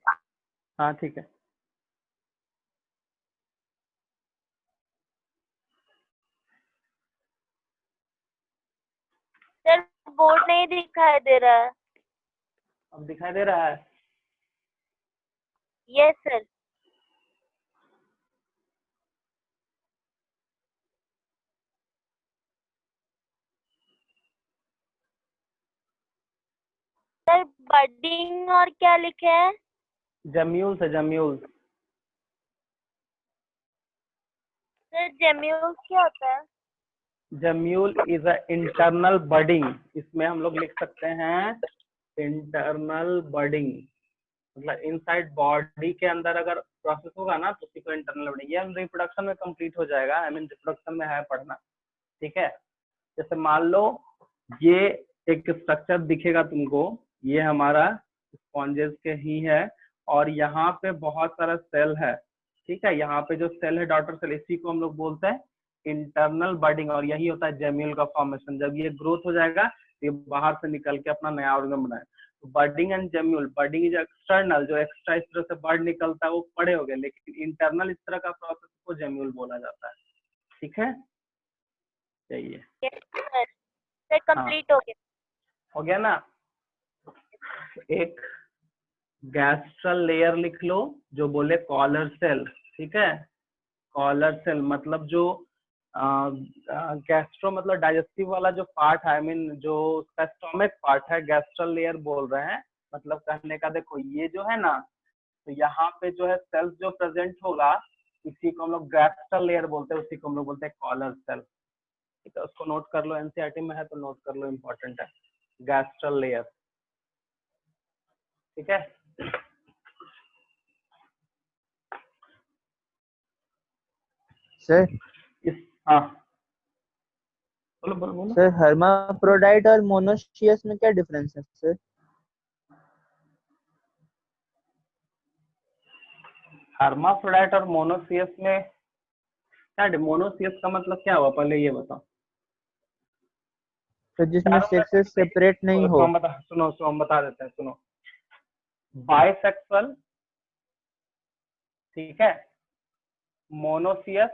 हाँ ठीक है।
सर बोर्ड नहीं दिखाई दे रहा है।
अब दिखाई दे रहा है?
Yes sir. बडिंग और क्या लिखे हैं?
जम्यूल से जम्यूल।
सर जेम्यूल क्या होता है?
जम्यूल इज अ इंटरनल बडिंग। इसमें हम लोग लिख सकते हैं इंटरनल बडिंग, मतलब इनसाइड बॉडी के अंदर अगर प्रोसेस होगा ना तो उसी को इंटरनल बडिंग। ये रिप्रोडक्शन में कंप्लीट हो जाएगा, आई मीन रिप्रोडक्शन में है पढ़ना, ठीक है। जैसे मान लो ये एक स्ट्रक्चर दिखेगा तुमको, ये हमारा स्पॉन्जेस के ही है और यहाँ पे बहुत सारा सेल है, ठीक है। यहाँ पे जो सेल है डॉटर सेल, इसी को हम लोग बोलते हैं इंटरनल बडिंग और यही होता है जेम्यूल का फॉर्मेशन। जब ये ग्रोथ हो जाएगा तो ये बाहर से निकल के अपना नया ऑर्गन बनाए। तो budding and gemmule, budding is external, जो एक्स्ट्रा इस तरह से बर्ड निकलता है वो बड़े हो गए, लेकिन इंटरनल इस तरह का प्रोसेस को जेम्यूल बोला जाता है, ठीक है। यही है।
सर कंप्लीट हो गया।
हो गया ना। एक गैस्ट्रल लेयर लिख लो जो बोले कॉलर सेल, ठीक है। कॉलर सेल मतलब जो गैस्ट्रो मतलब डाइजेस्टिव वाला जो पार्ट है, आई मीन जो उसका स्टोमक पार्ट है, गैस्ट्रल लेयर बोल रहे हैं। मतलब कहने का देखो ये जो है ना, तो यहाँ पे जो है सेल्स जो प्रेजेंट होगा इसी को हम लोग गैस्ट्रल लेयर बोलते हैं, उसी को हम लोग बोलते हैं कॉलर सेल, ठीक है। उसको नोट कर लो, एनसीईआरटी में है तो नोट कर लो, इम्पोर्टेंट है गैस्ट्रल लेयर, ठीक है।
सर
हाँ बोलो बोलो बोलो।
सर हर्माफ्रोडाइट और मोनोसियस में क्या डिफरेंस है सर?
हर्माफ्रोडाइट और मोनोसियस में क्या, मोनोसियस का मतलब क्या हुआ पहले ये बताओ।
तो जिसमें सेक्सेस सेपरेट नहीं हो।
सुनो सुनो हम बता देते हैं, सुनो। बाइसेक्सुअल, ठीक है, मोनोसियस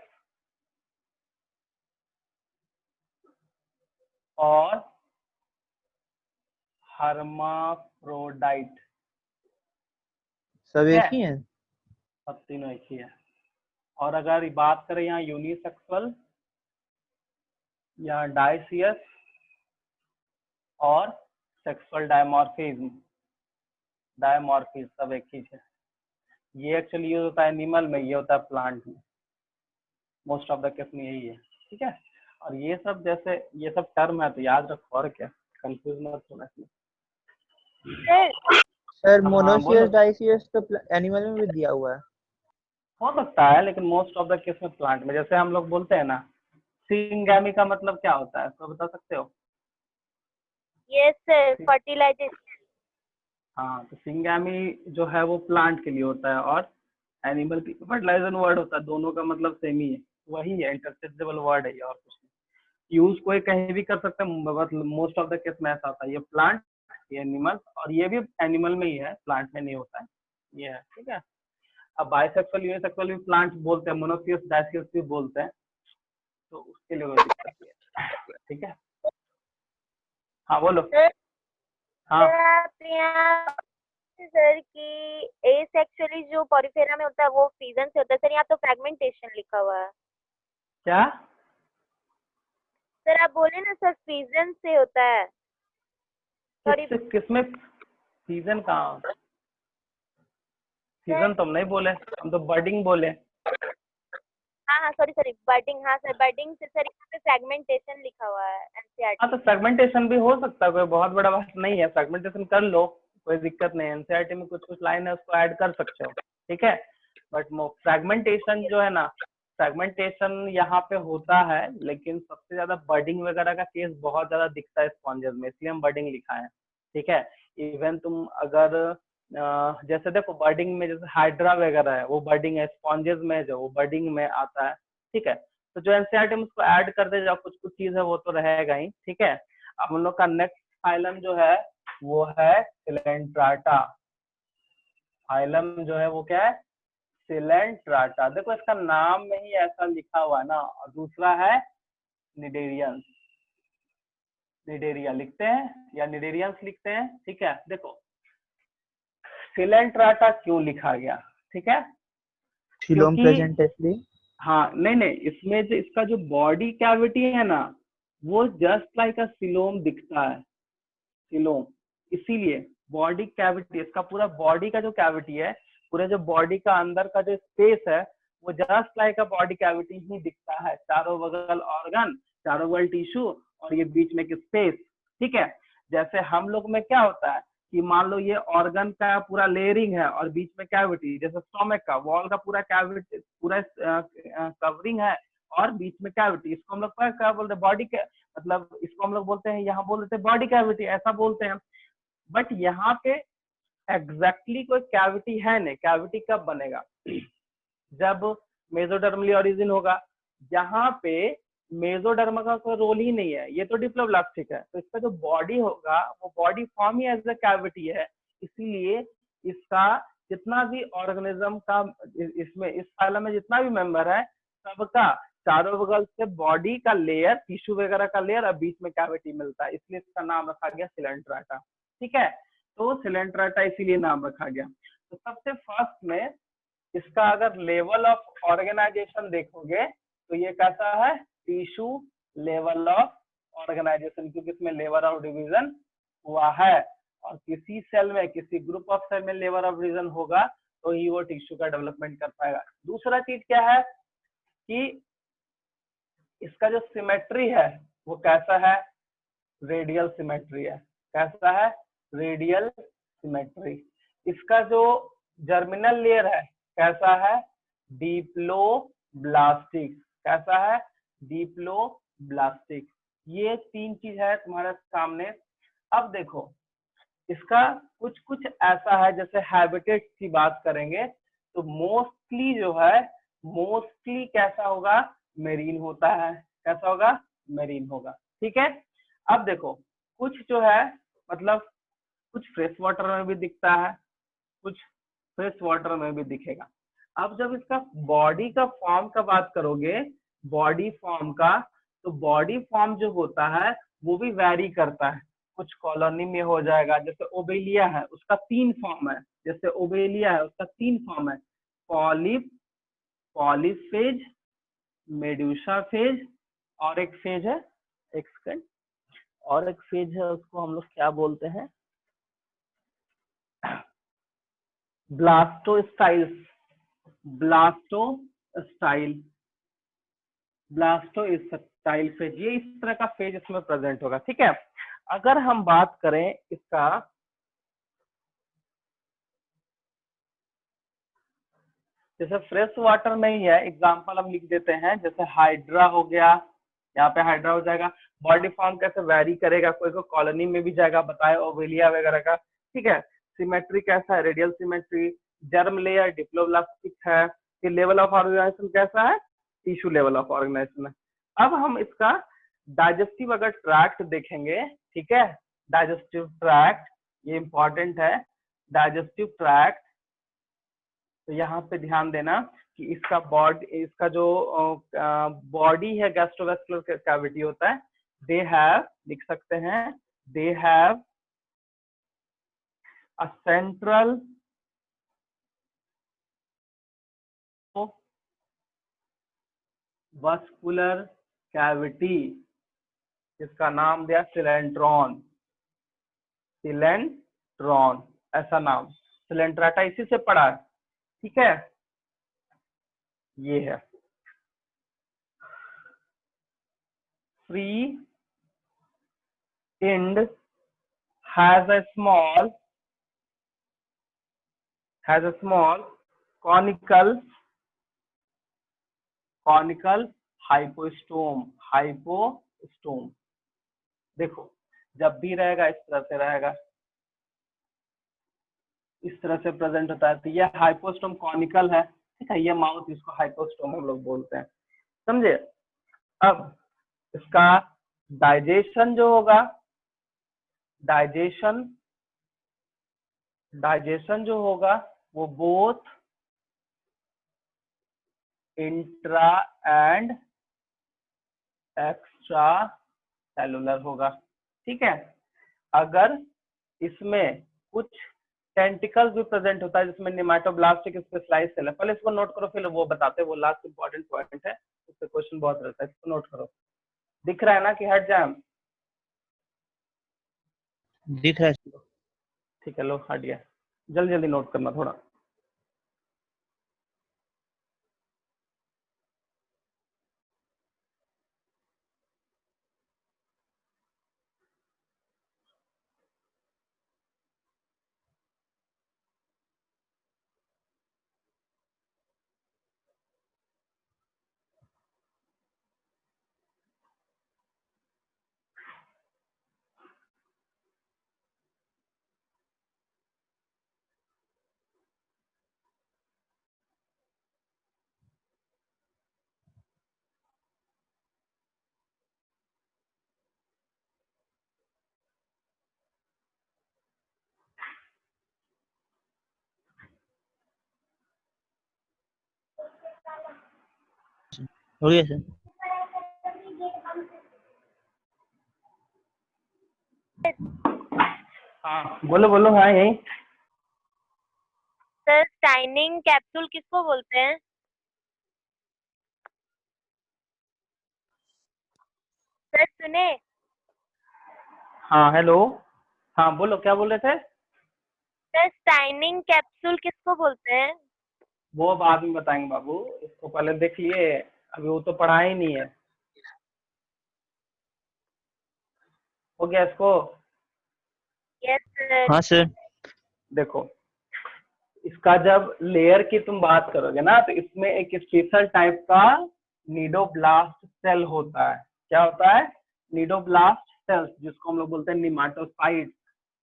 और हर्माफ्रोडाइट,
सब एक ही है?
सब तीनों एक ही है। और अगर बात करें यहाँ यूनिसेक्सुअल या डाइसियस और सेक्सुअल डायमॉर्फिज्म, सब एक ही है। ये एक्चुअली यूज होता है एनिमल में, ये होता है प्लांट में, मोस्ट ऑफ द केस में यही है, ठीक है। और ये सब जैसे ये सब टर्म है तो याद रखो, और क्या कंफ्यूज मत होना इसमें।
सर
हाँ,
मोनोसियस
बोलो।
डाइसियस तो एनिमल में भी दिया हुआ है।
हो सकता है लेकिन मोस्ट ऑफ द केस में प्लांट में। जैसे हम लोग बोलते हैं ना सिंगैमी का मतलब क्या होता है, तो बता सकते हो?
Yes sir, fertilisation.
हाँ, तो सिंगैमी जो है वो प्लांट के लिए होता है और एनिमल की फर्टिलाइजर वर्ड होता है, दोनों का मतलब सेम ही है, वही है, इंटरचेंजेबल वर्ड है ये, और कुछ नहीं। यूज कोई कहीं भी कर सकते हैं, मतलब मोस्ट ऑफ द केस में ऐसा होता है। ये प्लांट, ये एनिमल, और ये भी एनिमल में ही है, प्लांट में नहीं होता है, ये है, ठीक है। अब बाइसेक्सुअल यूनिसेक्सुअल भी प्लांट बोलते हैं, मोनोसियस डाइसियस भी बोलते हैं, तो उसके लिए कोई दिक्कत नहीं है, ठीक है। हाँ बोलो। हाँ
सर कि एसेक्सुअली जो पॉलीफेरा में होता है वो फीजन से होता है सर, यहाँ तो फ्रैगमेंटेशन लिखा हुआ है।
क्या
सर आप बोले ना सर फीजन से होता है। सॉरी
किसमें सीजन कहाँ, सीजन तो हम नहीं बोले, हम तो बर्डिंग बोले।
हाँ सॉरी बडिंग, हाँ सर बडिंग से सर यहाँ पे फ्रैगमेंटेशन लिखा हुआ है एनसीईआरटी।
हाँ तो फ्रेगमेंटेशन भी हो सकता है, कोई बहुत बड़ा बात नहीं है, फ्रेगमेंटेशन कर लो, कोई दिक्कत नहीं है। एनसीईआरटी में कुछ कुछ लाइन है उसको ऐड कर सकते हो, ठीक है। बट फ्रेगमेंटेशन जो है ना, फ्रेगमेंटेशन यहाँ पे होता है, लेकिन सबसे ज्यादा बर्डिंग वगैरह का केस बहुत ज्यादा दिखता है स्पॉन्जेस में, इसलिए हम बर्डिंग लिखा है, ठीक है। इवन तुम अगर जैसे देखो बर्डिंग में जैसे हाइड्रा वगैरह है वो बर्डिंग है, स्पॉन्जेस में जो वो बर्डिंग में आता है, ठीक है। तो जो एनसीईआरटी में उसको ऐड करते जाओ, कुछ कुछ चीज है वो तो रहेगा ही, ठीक है। अब हम लोग का नेक्स्ट फाइलम जो है वो है सिलेंट्राटा। फाइलम जो है वो क्या है, सिलेंट्राटा। देखो इसका नाम में ही ऐसा लिखा हुआ है ना। और दूसरा है निडेरियंस, निडेरिया लिखते हैं या निडेरियंस लिखते हैं, ठीक है। देखो सिलेंट्राटा क्यों लिखा गया, ठीक है,
फिलोम
क्योंकि
प्रेजेंट है इसलिए।
हाँ नहीं इसमें जो इसका जो बॉडी कैविटी है ना वो जस्ट लाइक अ सिलोम दिखता है, सिलोम, इसीलिए बॉडी कैविटी, इसका पूरा बॉडी का जो कैविटी है, पूरे जो बॉडी का अंदर का जो स्पेस है वो just like a body cavity ही दिखता है। चारों बगल ऑर्गन, चारों बगल टिश्यू और ये बीच में एक स्पेस। ठीक है, जैसे हम लोग में क्या होता है कि मान लो ये ऑर्गन का पूरा लेयरिंग है और बीच में कैविटी, जैसे स्टोमक का वॉल का पूरा कैविटी, पूरा कवरिंग है और बीच में कैविटी, इसको हम लोग क्या बोलते हैं, बॉडी के मतलब इसको हम लोग बोलते हैं, यहाँ बोल देते हैं बॉडी कैविटी, ऐसा बोलते हैं। बट यहाँ पे एग्जैक्टली कोई कैविटी है नहीं। कैविटी कब बनेगा, जब मेसोडर्मली ओरिजिन होगा। यहाँ पे मेसोडर्म का कोई रोल ही नहीं है, ये तो डिप्लोब्लास्टिक है, तो इसका जो बॉडी होगा वो बॉडी फॉर्म ही एज अ कैविटी है। इसीलिए इसका जितना भी ऑर्गेनिज्म का इसमें इस फाइलम में जितना भी मेंबर है सबका चारों बगल से बॉडी का लेयर, टिश्यू वगैरह का लेयर और बीच में कैविटी मिलता है, इसलिए इसका नाम रखा गया सिलेंट्राटा। ठीक है, तो सिलेंट्राटा इसीलिए नाम रखा गया। तो सबसे फर्स्ट में इसका अगर लेवल ऑफ ऑर्गेनाइजेशन देखोगे तो ये कैसा है, टिश्यू लेवल ऑफ ऑर्गेनाइजेशन, क्योंकि इसमें लेवल ऑफ डिवीजन हुआ है और किसी सेल में, किसी ग्रुप ऑफ सेल में लेवल ऑफ डिवीजन होगा तो ही वो टिश्यू का डेवलपमेंट कर पाएगा। दूसरा चीज क्या है कि इसका जो सिमेट्री है वो कैसा है, रेडियल सिमेट्री है। कैसा है, रेडियल सिमेट्री। इसका जो जर्मिनल लेयर है कैसा है, डिप्लोब्लास्टिक। कैसा है, डिप्लोब्लास्टिक। ये तीन चीज है तुम्हारे सामने। अब देखो इसका कुछ कुछ ऐसा है, जैसे हैबिटेट की बात करेंगे तो मोस्टली जो है, मोस्टली कैसा होगा, मेरीन होता है। कैसा होगा, मेरीन होगा। ठीक है, अब देखो कुछ जो है मतलब कुछ फ्रेश वाटर में भी दिखता है, कुछ फ्रेश वाटर में भी दिखेगा। अब जब इसका बॉडी का फॉर्म का बात करोगे, बॉडी फॉर्म का, तो बॉडी फॉर्म जो होता है वो भी वैरी करता है। कुछ कॉलोनी में हो जाएगा, जैसे ओबेलिया है उसका 3 फॉर्म है, जैसे ओबेलिया है उसका 3 फॉर्म है, पॉलिप, पॉलीफेज, मेड्यूसा फेज और एक फेज है, एक सेकंड, और एक फेज है उसको हम लोग क्या बोलते हैं, ब्लास्टोस्टाइल्स, ब्लास्टोस्टाइल, ब्लास्टोस्टाइल फेज। ये इस तरह का फेज इसमें प्रेजेंट होगा। ठीक है, अगर हम बात करें इसका, जैसे फ्रेश वाटर में ही है, एग्जांपल हम लिख देते हैं, जैसे हाइड्रा हो गया, यहाँ पे हाइड्रा हो जाएगा। बॉडी फॉर्म कैसे वैरी करेगा, कोई को कॉलोनी में भी जाएगा, बताए ओवेलिया वगैरह का। ठीक है, सिमेट्री कैसा है, radial symmetry, germ layer diploblastic है। फिर लेवल ऑफ ऑर्गेनाइजेशन कैसा है, टिश्यू लेवल ऑफ ऑर्गेनाइजेशन है। अब हम इसका डाइजेस्टिव अगर ट्रैक्ट देखेंगे, ठीक है, डाइजेस्टिव ट्रैक्ट ये इंपॉर्टेंट है, डाइजेस्टिव ट्रैक्ट। तो यहाँ पे ध्यान देना कि इसका बॉडी, इसका जो बॉडी है, गैस्ट्रोवेस्कुलर कैविटी होता है, दे हैव, लिख सकते हैं, they have a central vascular cavity, जिसका नाम दिया सिलेंट्रॉन, सिलेंट्रॉन ऐसा नाम, सिलेंट्राटा इसी से पढ़ा है। ठीक है, ये है free end has a small conical hypostome। देखो जब भी रहेगा इस तरह से रहेगा, इस तरह से प्रेजेंट होता है। तो ये हाइपोस्टोम कॉनिकल है। ठीक है, ये माउथ, इसको हाइपोस्टोम हम लोग बोलते हैं, समझे। अब इसका डाइजेशन जो होगा, डाइजेशन जो होगा वो both intra and extra cellular होगा। ठीक है, अगर इसमें कुछ टेंटिकल्स भी प्रेजेंट होता है, जिसमें निमेटोब्लास्टिक स्पेशलाइज्ड सेल है। पहले इसको नोट करो, फिर वो बताते हैं, वो लास्ट इंपॉर्टेंट पॉइंट है, उससे क्वेश्चन बहुत रहता है, इसको नोट करो। दिख रहा है ना कि हट जाए,
दिख रहा है।
ठीक है, लो हट गया। जल्दी जल्दी नोट करना थोड़ा।
हो गया सर।
हाँ बोलो बोलो, हाँ यही।
सर स्टाइनिंग कैप्सूल किसको बोलते हैं? सर सुने?
हाँ हेलो, हाँ बोलो क्या बोल रहे थे?
सर स्टाइनिंग कैप्सूल किसको बोलते हैं?
वो बाद में बताएंगे बाबू, इसको पहले देख लिए, अभी वो तो पढ़ा ही नहीं है। हो गया इसको?
Yes sir.
हाँ सर।
देखो, इसका जब लेयर की तुम बात करोगे ना, तो इसमें एक स्पेशल टाइप का नीडोब्लास्ट सेल होता है। क्या होता है? नीडोब्लास्ट सेल्स, जिसको हम लोग बोलते हैं निमाटोसाइट्स।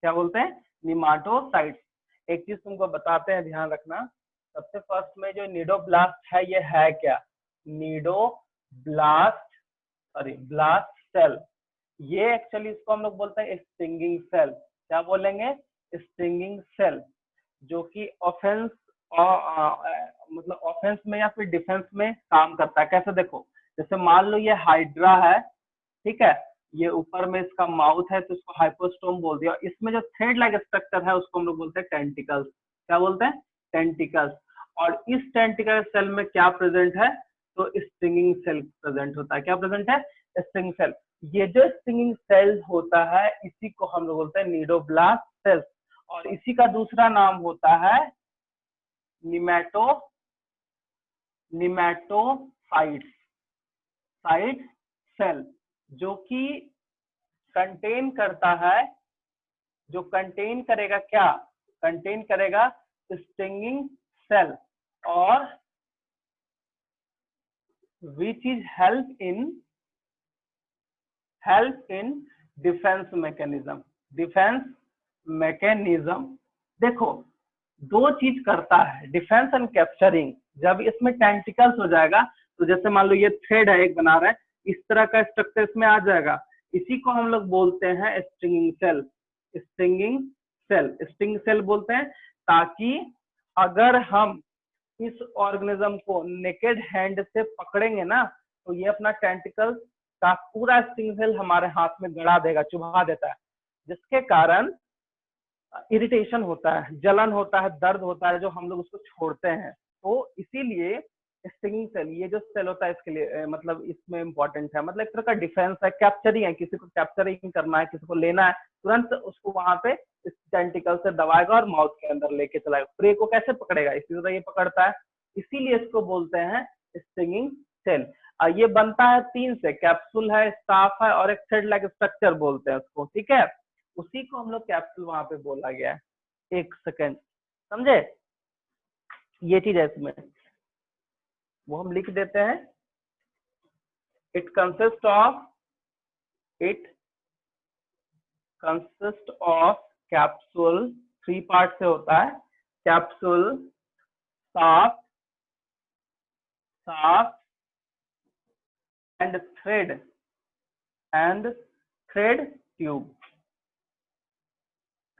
क्या बोलते हैं? निमाटोसाइट्स। एक चीज तुमको बताते हैं, ध्यान रखना। सबसे फर्स्ट में जो नीडोब्लास्ट है, ये है क्या? Cnidoblast, sorry blast cell. ये एक्चुअली इसको हम लोग बोलते हैं स्टिंगिंग सेल। क्या बोलेंगे? स्टिंगिंग सेल, जो कि ऑफेंस मतलब ऑफेंस में या फिर डिफेंस में काम करता है। कैसे? देखो, जैसे मान लो ये हाइड्रा है, ठीक है, ये ऊपर में इसका माउथ है, तो इसको हाइपोस्टोम बोल दिया। इसमें जो थ्रेड लाइक स्ट्रक्चर है, उसको हम लोग बोलते हैं टेंटिकल्स। क्या बोलते हैं? टेंटिकल्स। और इस टेंटिकल सेल में क्या प्रेजेंट है? तो स्टिंगिंग सेल प्रेजेंट होता है। क्या प्रेजेंट है? Stinging cell. ये जो स्टिंगिंग सेल होता है, इसी को हम लोग बोलते हैं नीडोब्लास्ट सेल्स। और इसी का दूसरा नाम होता है निमैटोसाइट्स, साइट सेल, जो कि कंटेन करता है, जो कंटेन करेगा क्या? कंटेन करेगा स्टिंगिंग सेल, और which is help in defence mechanism. Defence mechanism, देखो दो चीज करता है, डिफेंस एंड कैप्चरिंग। जब इसमें टेंटिकल्स हो जाएगा, तो जैसे मान लो ये थ्रेड है, एक बना रहा है, इस तरह का स्ट्रक्चर इसमें आ जाएगा। इसी को हम लोग बोलते हैं stringing cell. Stringing cell, string cell बोलते हैं, ताकि अगर हम इस ऑर्गेनिज्म को नेकेड हैंड से पकड़ेंगे ना, तो ये अपना टेंटिकल का पूरा स्ट्रिंग सेल हमारे हाथ में गड़ा देगा, चुभा देता है, जिसके कारण इरिटेशन होता है, जलन होता है, दर्द होता है, जो हम लोग उसको छोड़ते हैं। तो इसीलिए स्टिंगिंग सेल, ये जो सेल होता है, इसके लिए मतलब इसमें इंपॉर्टेंट है, मतलब एक तरह का डिफेंस है, कैप्चरिंग है। किसी को कैप्चरिंग करना है, किसी को लेना है, तुरंत उसको वहां पे इस टेंटिकल से दबाएगा और माउथ के अंदर लेके चलाएगा। प्रे को कैसे पकड़ेगा? इसी तरह ये पकड़ता है, इसीलिए इसको बोलते हैं स्टिंगिंग सेल। ये बनता है तीन से, कैप्सूल है, स्टाफ है, और एक थ्रेड लाइक स्ट्रक्चर बोलते हैं उसको, ठीक है। उसी को हम लोग कैप्सूल वहां पे बोला गया है। एक सेकेंड, समझे? ये चीज है इसमें, वो हम लिख देते हैं। It consist of capsule, 3 part से होता है। Capsule, shaft and thread tube.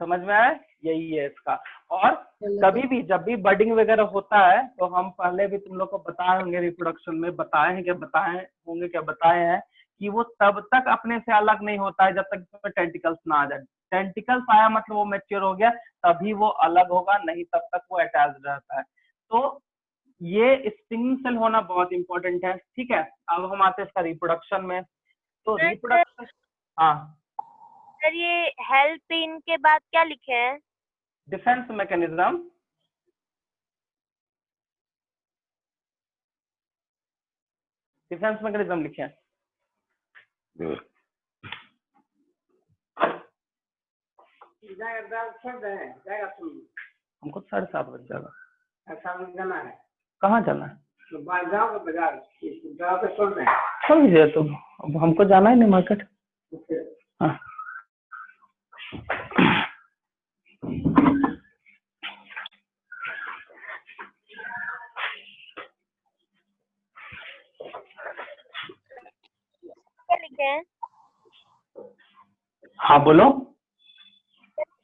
समझ में आया? यही है इसका। और कभी भी जब भी बडिंग वगैरह होता है, तो हम पहले भी तुम लोग को बताए होंगे, रिप्रोडक्शन में बताए हैं, बताए हैं कि वो तब तक अपने से अलग नहीं होता है जब तक इसमें टेंटिकल्स ना आ जाए। टेंटिकल्स आया मतलब वो मैच्योर हो गया, तभी वो अलग होगा, नहीं तब तक वो अटैच रहता है। तो ये स्टिंगिंग सेल होना बहुत इंपॉर्टेंट है, ठीक है। अब हम आते हैं इसका रिप्रोडक्शन में। तो रिप्रोडक्शन, हाँ
सर ये हेल्प इन के बाद क्या लिखे हैं?
डिफेंस मैकेनिज्म, डिफेंस मैकेनिज्म लिखे। हमको 7:30 बज जाएगा। जाना है, कहाँ जाना है? गाँव बाजार, गाँव पे छोड़ रहे हैं। छोड़ दीजिए, तो अब हमको जाना है नहीं मार्केट। हाँ
क्या लिखे हैं?
हाँ बोलो।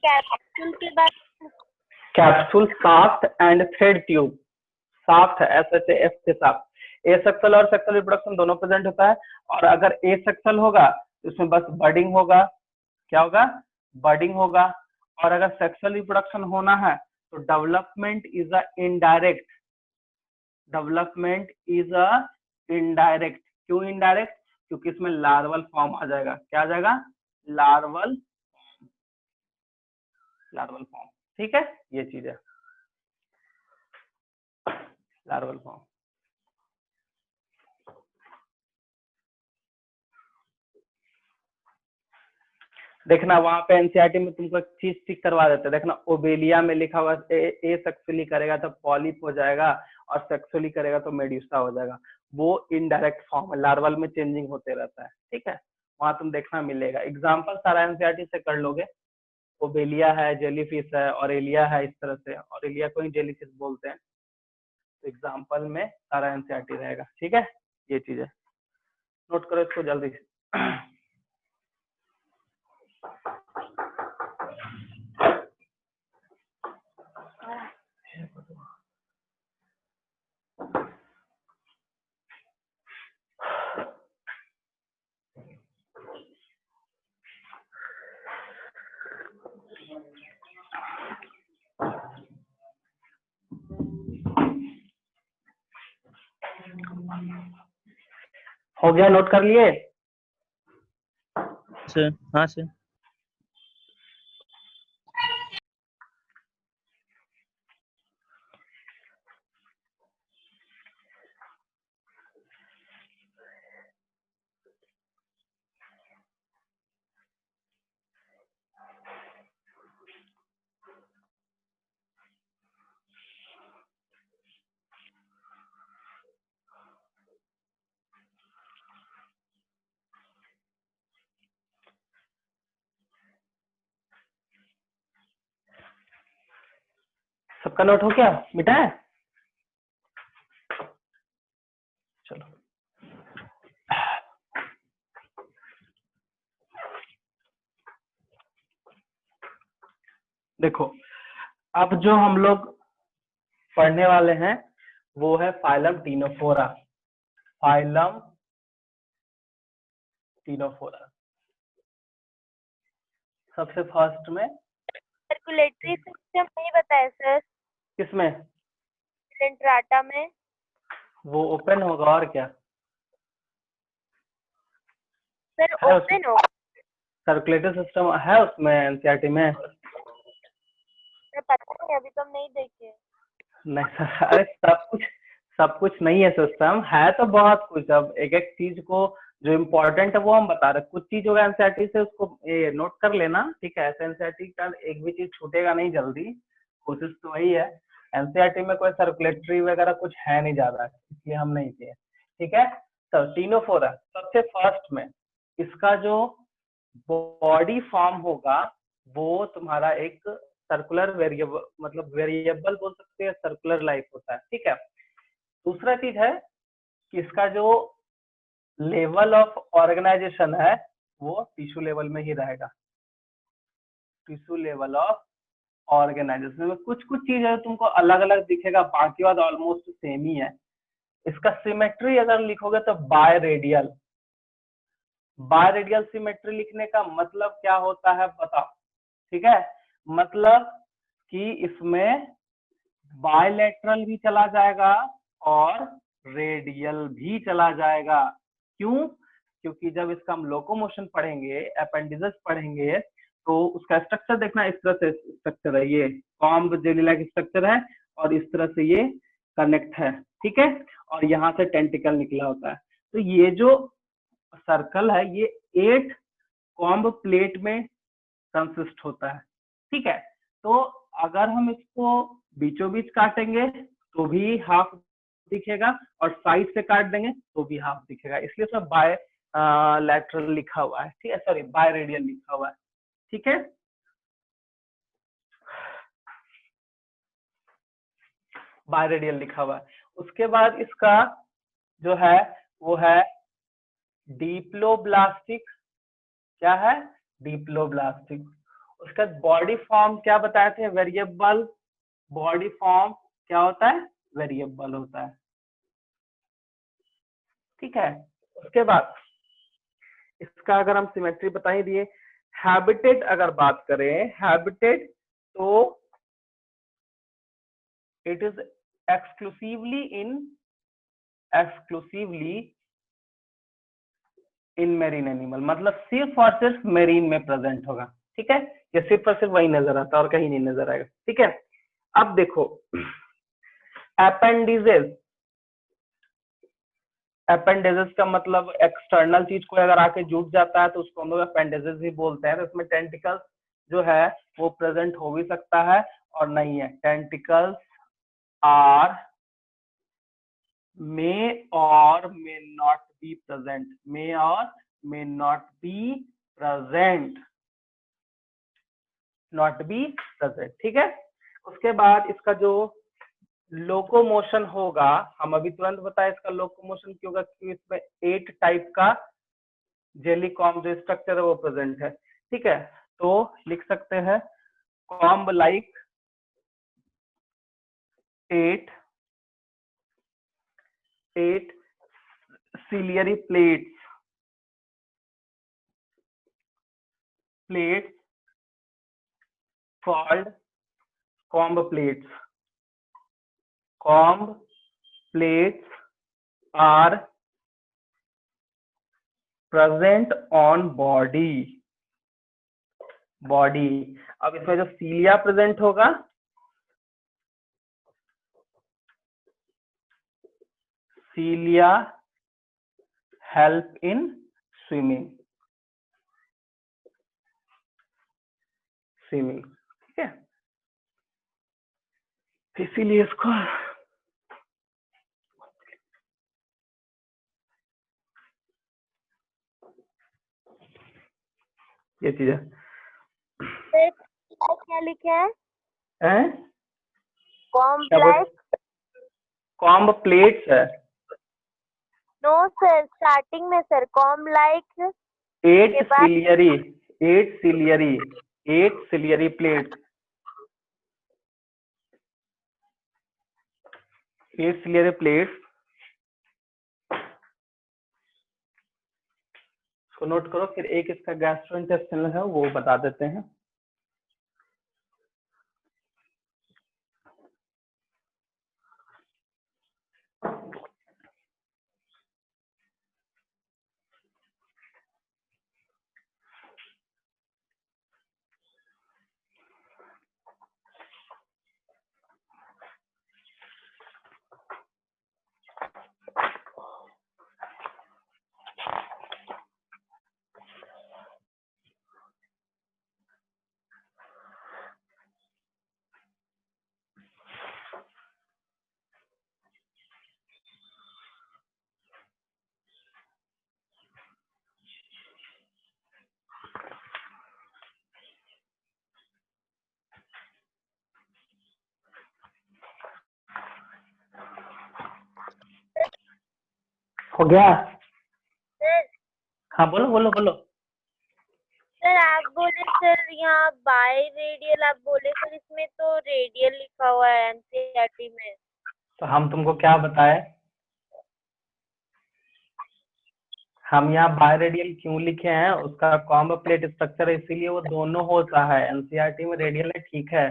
कैप्सूल के बाद
capsule, shaft and thread tube. Shaft है SHAF के साथ। एसेक्सुअल और सेक्सुअल रिप्रोडक्शन दोनों प्रेजेंट होता है, और अगर एसेक्सुअल होगा तो उसमें बस बर्डिंग होगा। क्या होगा? बर्डिंग होगा। और अगर सेक्सुअल रिप्रोडक्शन होना है तो development is a indirect. Development is a indirect. क्यों इनडायरेक्ट? क्योंकि इसमें लार्वल फॉर्म आ जाएगा। क्या आ जाएगा? Larval form. ठीक है, ये चीज है लार्वल फॉर्म। देखना वहां पे एनसीईआरटी में तुमको एक चीज टिक करवा देते हैं। देखना ओबेलिया में लिखा हुआ ए सेक्सुअली करेगा तो पॉलिप हो जाएगा, और सेक्सुअली करेगा तो मेड्यूसा हो जाएगा। वो इनडायरेक्ट फॉर्म है, लार्वल में चेंजिंग होते रहता है। ठीक है, वहां तुम देखना मिलेगा। एग्जाम्पल सारा एनसीईआरटी से कर लोगे। ओबेलिया है, जेलीफिश है, ऑरेलिया है, इस तरह से। ऑरेलिया को ही जेलीफिश बोलते हैं। तो एग्जाम्पल में सारा एनसीईआरटी रहेगा। ठीक है, ये चीज है, नोट करो इसको जल्दी से। हो गया, नोट कर लिए?
सर हाँ सर।
सबका नोट हो गया? मिटा है? चलो, देखो अब जो हम लोग पढ़ने वाले हैं वो है फाइलम टीनोफोरा। फाइलम टीनोफोरा सबसे फर्स्ट में
सर्कुलेटरी सिस्टम नहीं बताया सर,
किसमें?
डेंड्राटा में।
वो ओपन होगा और क्या
सर
है?
ओपन हो,
सर्कुलेटरी सिस्टम है उसमें एनसीईआरटी में?
सर पता नहीं, अभी तो हम नहीं देखे।
नहीं सर, अरे सब कुछ नहीं है सिस्टम, है तो बहुत कुछ। अब एक एक चीज को जो इम्पोर्टेंट है वो हम बता रहे। कुछ चीज होगा एनसीईआरटी से, उसको ये नोट कर लेना। ठीक है, ऐसे एनसीईआरटी का एक भी चीज छूटेगा नहीं जल्दी। कोशिश तो वही है। एनसीईआरटी में कोई सर्कुलेटरी वगैरह कुछ है नहीं ज्यादा, इसलिए हम नहीं किए। ठीक है, तो टीनोफोरा सबसे फर्स्ट में इसका जो बॉडी फॉर्म होगा वो तुम्हारा एक सर्कुलर वेरिएबल, मतलब वेरिएबल बोल सकते हैं, सर्कुलर लाइफ होता है। ठीक है, दूसरा चीज है कि इसका जो लेवल ऑफ ऑर्गेनाइजेशन है वो टिश्यू लेवल में ही रहेगा। टिश्यू लेवल ऑफ ऑर्गेनाइजेशन में कुछ चीज है तुमको अलग अलग दिखेगा, बाकी बात ऑलमोस्ट सेम ही है। इसका सिमेट्री अगर लिखोगे तो bye radial. Bye radial symmetry लिखने का मतलब क्या होता है बताओ? ठीक है, मतलब कि इसमें बायलैटरल भी चला जाएगा और रेडियल भी चला जाएगा। क्यों? क्योंकि जब इसका हम लोकोमोशन पढ़ेंगे, अपेंडिसेस पढ़ेंगे, तो उसका स्ट्रक्चर देखना, इस तरह से स्ट्रक्चर है, ये कॉम्ब जेली लाइक स्ट्रक्चर है और इस तरह से ये कनेक्ट है, ठीक है, और यहाँ से टेंटिकल निकला होता है। तो ये जो सर्कल है ये 8 कॉम्ब प्लेट में कंसिस्ट होता है, ठीक है। तो अगर हम इसको बीचों बीच काटेंगे तो भी हाफ दिखेगा और साइड से काट देंगे तो भी हाफ दिखेगा, इसलिए उसमें बाय लैटरल लिखा हुआ है, ठीक है, सॉरी बाय रेडियल लिखा हुआ है, ठीक है। बाय रेडियल लिखा हुआ है। उसके बाद इसका जो है वो है डिप्लोब्लास्टिक, क्या है, डिप्लोब्लास्टिक। उसका बॉडी फॉर्म क्या बताए थे, वेरिएबल, बॉडी फॉर्म क्या होता है, वेरिएबल होता है, ठीक है। उसके बाद इसका अगर हम सिमेट्री बता ही दिए, हैबिटेट अगर बात करें, हैबिटेट तो it is exclusively in marine animal, मतलब सिर्फ और सिर्फ मेरीन में प्रेजेंट होगा, ठीक है, ये सिर्फ और सिर्फ वही नजर आता है और कहीं नहीं नजर आएगा, ठीक है। अब देखो एपेंडिजेस, एपेंडेजेस का मतलब एक्सटर्नल चीज कोई अगर आके जुट जाता है तो उसको हम लोग एपेंडेजेस भी बोलते हैं। तो इसमें टेंटिकल्स जो है वो प्रेजेंट हो भी सकता है और नहीं है। टेंटिकल्स आर मे और मे नॉट बी प्रेजेंट, मे और may not be present, not be present, ठीक है। उसके बाद इसका जो लोकोमोशन होगा, हम अभी तुरंत बताए इसका लोकोमोशन क्यों होगा, क्योंकि इसमें 8 टाइप का जेली कॉम्ब जो स्ट्रक्चर है वो प्रेजेंट है, ठीक है। तो लिख सकते हैं comb like 8 ciliary plates called comb plates. Comb plates are present on body. अब इसमें जो सीलिया प्रेजेंट होगा, सीलिया हेल्प इन स्विमिंग, ठीक है। इसीलिए इसको ये चीज है।
क्या लिखे हैं,
कॉम्ब प्लेट्स है।
नो सर, स्टार्टिंग में sir comb like
8 ciliary plates, 8 ciliary plates, इसको नोट करो। फिर एक इसका गैस्ट्रोइंटेस्टाइनल है वो बता देते हैं। हो गया? हाँ बोलो बोलो बोलो।
सर आप बोले सर यहाँ बाय रेडियल, आप बोले सर इसमें तो रेडियल लिखा हुआ है एनसीईआरटी में।
तो हम तुमको क्या बताए, हम यहाँ बाय रेडियल क्यों लिखे हैं, उसका कॉम्ब प्लेट स्ट्रक्चर है इसीलिए वो दोनों होता है। एनसीईआरटी में रेडियल है, ठीक है,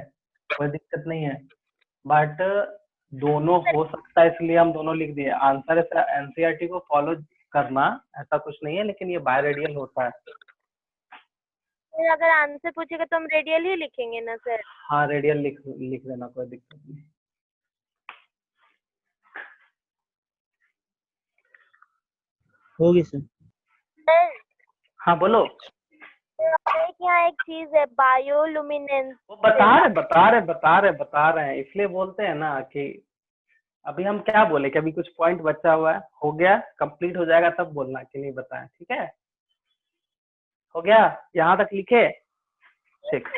कोई दिक्कत नहीं है, बट दोनों हो सकता है इसलिए हम दोनों लिख दिए। आंसर है एनसीईआरटी को फॉलो करना, ऐसा कुछ नहीं है, लेकिन ये बाय रेडियल होता है।
फिर अगर आंसर पूछेगा तो हम रेडियल ही लिखेंगे ना सर?
हाँ रेडियल लिख लिख देना, कोई दिक्कत नहीं।
होगी सर।
सर
हाँ बोलो।
एक यहाँ एक चीज है बायोलुमिनेंस।
वो बता रहे हैं, इसलिए बोलते हैं ना कि अभी हम क्या बोले कि अभी कुछ पॉइंट बचा हुआ है, हो गया कंप्लीट हो जाएगा तब बोलना कि नहीं बताएं, ठीक है? हो गया, यहाँ तक लिखे? ठीक।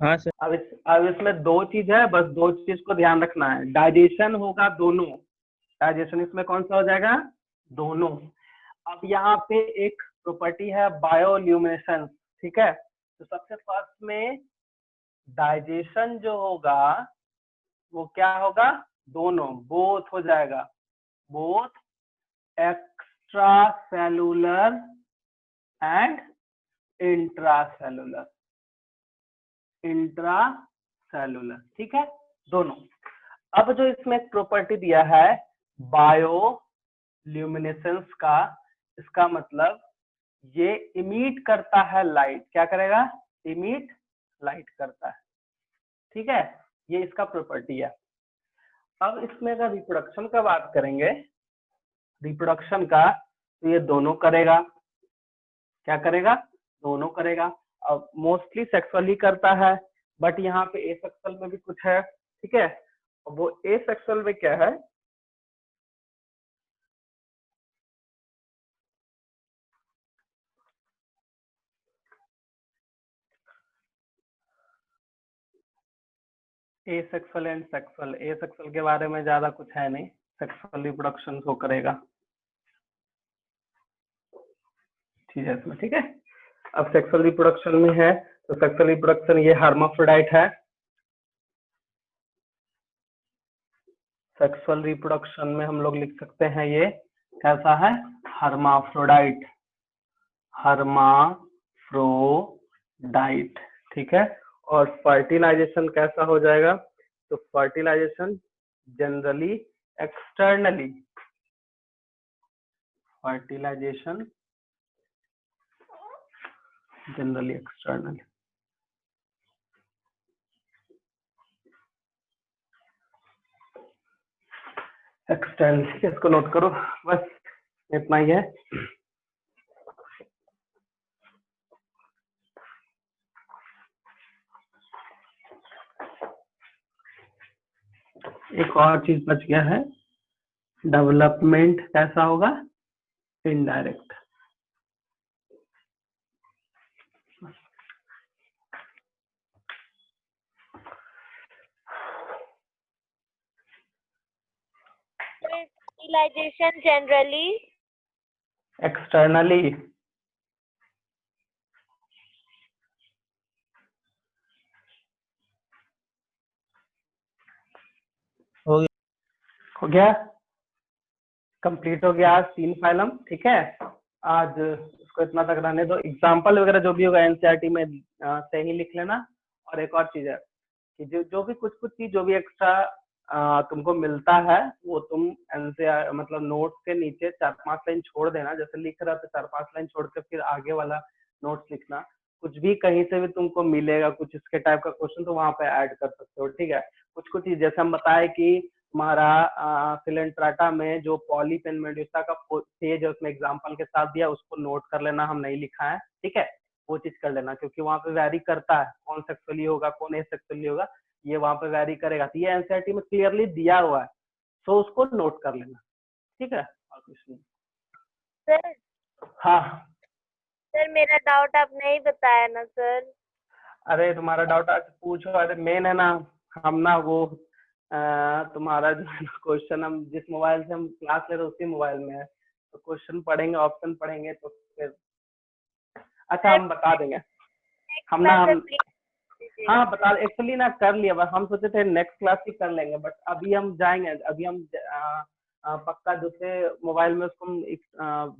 हाँ सर।
अब इसमें दो चीज है, बस दो चीज को ध्यान रखना है। डाइजेशन होगा दोनों, डाइजेशन इसमें कौन सा हो जाएगा? दोनों। अब यहाँ पे एक प्रॉपर्टी है बायोल्यूमिनेसेंस, ठीक है? तो सबसे फर्स्ट में डाइजेशन जो होगा वो क्या होगा? दोनों, बोथ हो जाएगा, both extra cellular and intracellular, intracellular, ठीक है? दोनों। अब जो इसमें एक प्रॉपर्टी दिया है बायोल्यूमिनेसेंस का, इसका मतलब ये इमिट करता है लाइट। क्या करेगा? इमिट लाइट करता है, ठीक है? ये इसका प्रॉपर्टी है। अब इसमें अगर रिप्रोडक्शन का बात करेंगे, रिप्रोडक्शन का, तो ये दोनों करेगा। क्या करेगा? दोनों करेगा। अब मोस्टली सेक्सुअली करता है, बट यहाँ पे एसेक्सुअल में भी कुछ है, ठीक है? वो एसेक्सुअल में क्या है? Asexual and sexual. एसेक्सुअल के बारे में ज्यादा कुछ है नहीं, सेक्सुअल रिप्रोडक्शन को करेगा, ठीक है इसमें, ठीक है? अब सेक्सुअल रिप्रोडक्शन में है, तो सेक्सुअल रिप्रोडक्शन ये हर्माफ्रोडाइट है। सेक्सुअल रिप्रोडक्शन में हम लोग लिख सकते हैं ये कैसा है? हर्माफ्रोडाइट, हर्माफ्रोडाइट, ठीक है? और फर्टिलाइजेशन कैसा हो जाएगा? तो fertilisation generally externally, fertilisation generally externally, external, ठीक है? इसको नोट करो, बस इतना ही है। एक और चीज बच गया है, डेवलपमेंट कैसा होगा? इनडायरेक्ट।
फर्टिलाइजेशन जनरली
एक्सटर्नली,
हो गया।
हो गया, कंप्लीट हो गया आज 3 फाइलम, ठीक है? आज इसको इतना तक रहने दो। एग्जाम्पल वगैरह जो भी होगा एनसीईआरटी में से ही लिख लेना। और एक और चीज है कि जो भी कुछ चीज जो भी एक्स्ट्रा तुमको मिलता है वो तुम एनसीईआर मतलब नोट्स के नीचे 4-5 लाइन छोड़ देना। जैसे लिख रहा तो 4-5 लाइन छोड़ के फिर आगे वाला नोट्स लिखना। कुछ भी कहीं से भी तुमको मिलेगा कुछ इसके टाइप का क्वेश्चन तो वहां पे ऐड कर सकते हो, ठीक है? कुछ चीज जैसे हम बताए कि हमारा सिलेंट्राटा में जो पॉलीपेन मेडुसा का पेज है उसमें एग्जाम्पल के साथ दिया, उसको नोट कर लेना, हम नहीं लिखा है, ठीक है? वो चीज कर लेना क्योंकि वहां पे वैरी करता है कौन सेक्सुअली होगा कौन एसेक्सुअली होगा, ये वहां पे वैरी करेगा। तो ये एनसीईआरटी में क्लियरली दिया हुआ है, सो उसको नोट कर लेना, ठीक है? और कुछ नहीं।
सर।
हाँ
सर मेरा डाउट आप नहीं बताया ना सर।
अरे तुम्हारा डाउट आज पूछो। अरे मेन है ना, हम ना वो तुम्हारा जो है ना क्वेश्चन, हम जिस मोबाइल से हम क्लास ले रहे उसी मोबाइल में है, तो क्वेश्चन पढ़ेंगे, ऑप्शन पढ़ेंगे तो फिर अच्छा हम बता देंगे। हम हाँ बता, एक्चुअली ना कर लिया, बस हम सोचे थे नेक्स्ट क्लास ही कर लेंगे, बट अभी हम जाएंगे, अभी हम पक्का दूसरे मोबाइल में उसको हम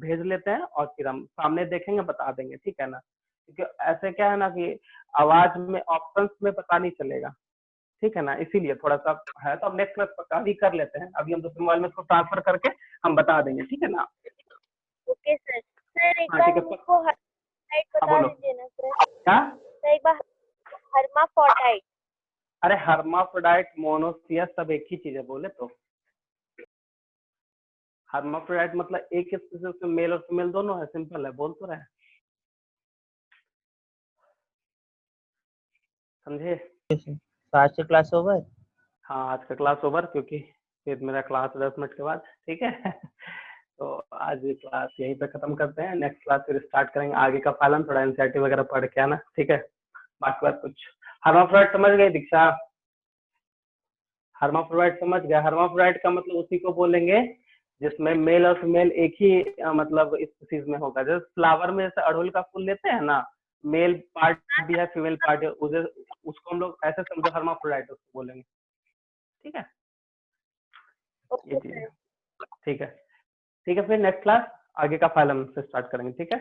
भेज लेते हैं और फिर हम सामने देखेंगे, बता देंगे, ठीक है ना? क्योंकि ऐसे क्या है ना कि आवाज में ऑप्शंस में पता नहीं चलेगा, ठीक है ना? इसीलिए थोड़ा सा है, तो हम नेक्स्ट क्लास पक्का भी कर लेते हैं। अभी हम दूसरे मोबाइल में इसको ट्रांसफर करके हम बता देंगे, ठीक है ना?
Okay sir. सर एक
हाँ
बार
ठीक है।
हमको हाइलाइट बता
बोलो।
दीजिए ना सर।
क्या?
hermaphrodite.
अरे हर्माफ्रोडाइट मोनोसियस सब एक ही चीज है बोले तो। हर्माफ्रोडाइट मतलब एक स्पीसीज में मेल और फीमेल दोनों है, सिंपल है, बोल तो रहे हैं। समझे?
तो आज की क्लास ओवर।
हाँ आज का क्लास ओवर, क्योंकि फिर मेरा क्लास 10 मिनट के बाद, ठीक है। तो आज क्लास यहीं पे खत्म करते हैं, नेक्स्ट क्लास फिर स्टार्ट करेंगे आगे का पालन, थोड़ा एनसीईआरटी वगैरह पढ़ के आना, ठीक है। बाकी बात कुछ हर्माफ्रोडाइट समझ गए दीक्षा? हर्माफ्रोडाइट समझ गए? हर्माफ्रोडाइट का मतलब उसी को बोलेंगे जिसमें मेल और फीमेल एक ही मतलब स्पीसीज में होगा। जैसे फ्लावर में जैसे अड़हुल का फूल लेते हैं ना, मेल पार्ट भी है फीमेल पार्ट है, उसे उसको हम लोग ऐसे समझो हर्माफ्रोडाइट उसको बोलेंगे, ठीक है। ये चीज है, ठीक है। ठीक है, फिर नेक्स्ट क्लास आगे का फाइलम से स्टार्ट करेंगे, ठीक है।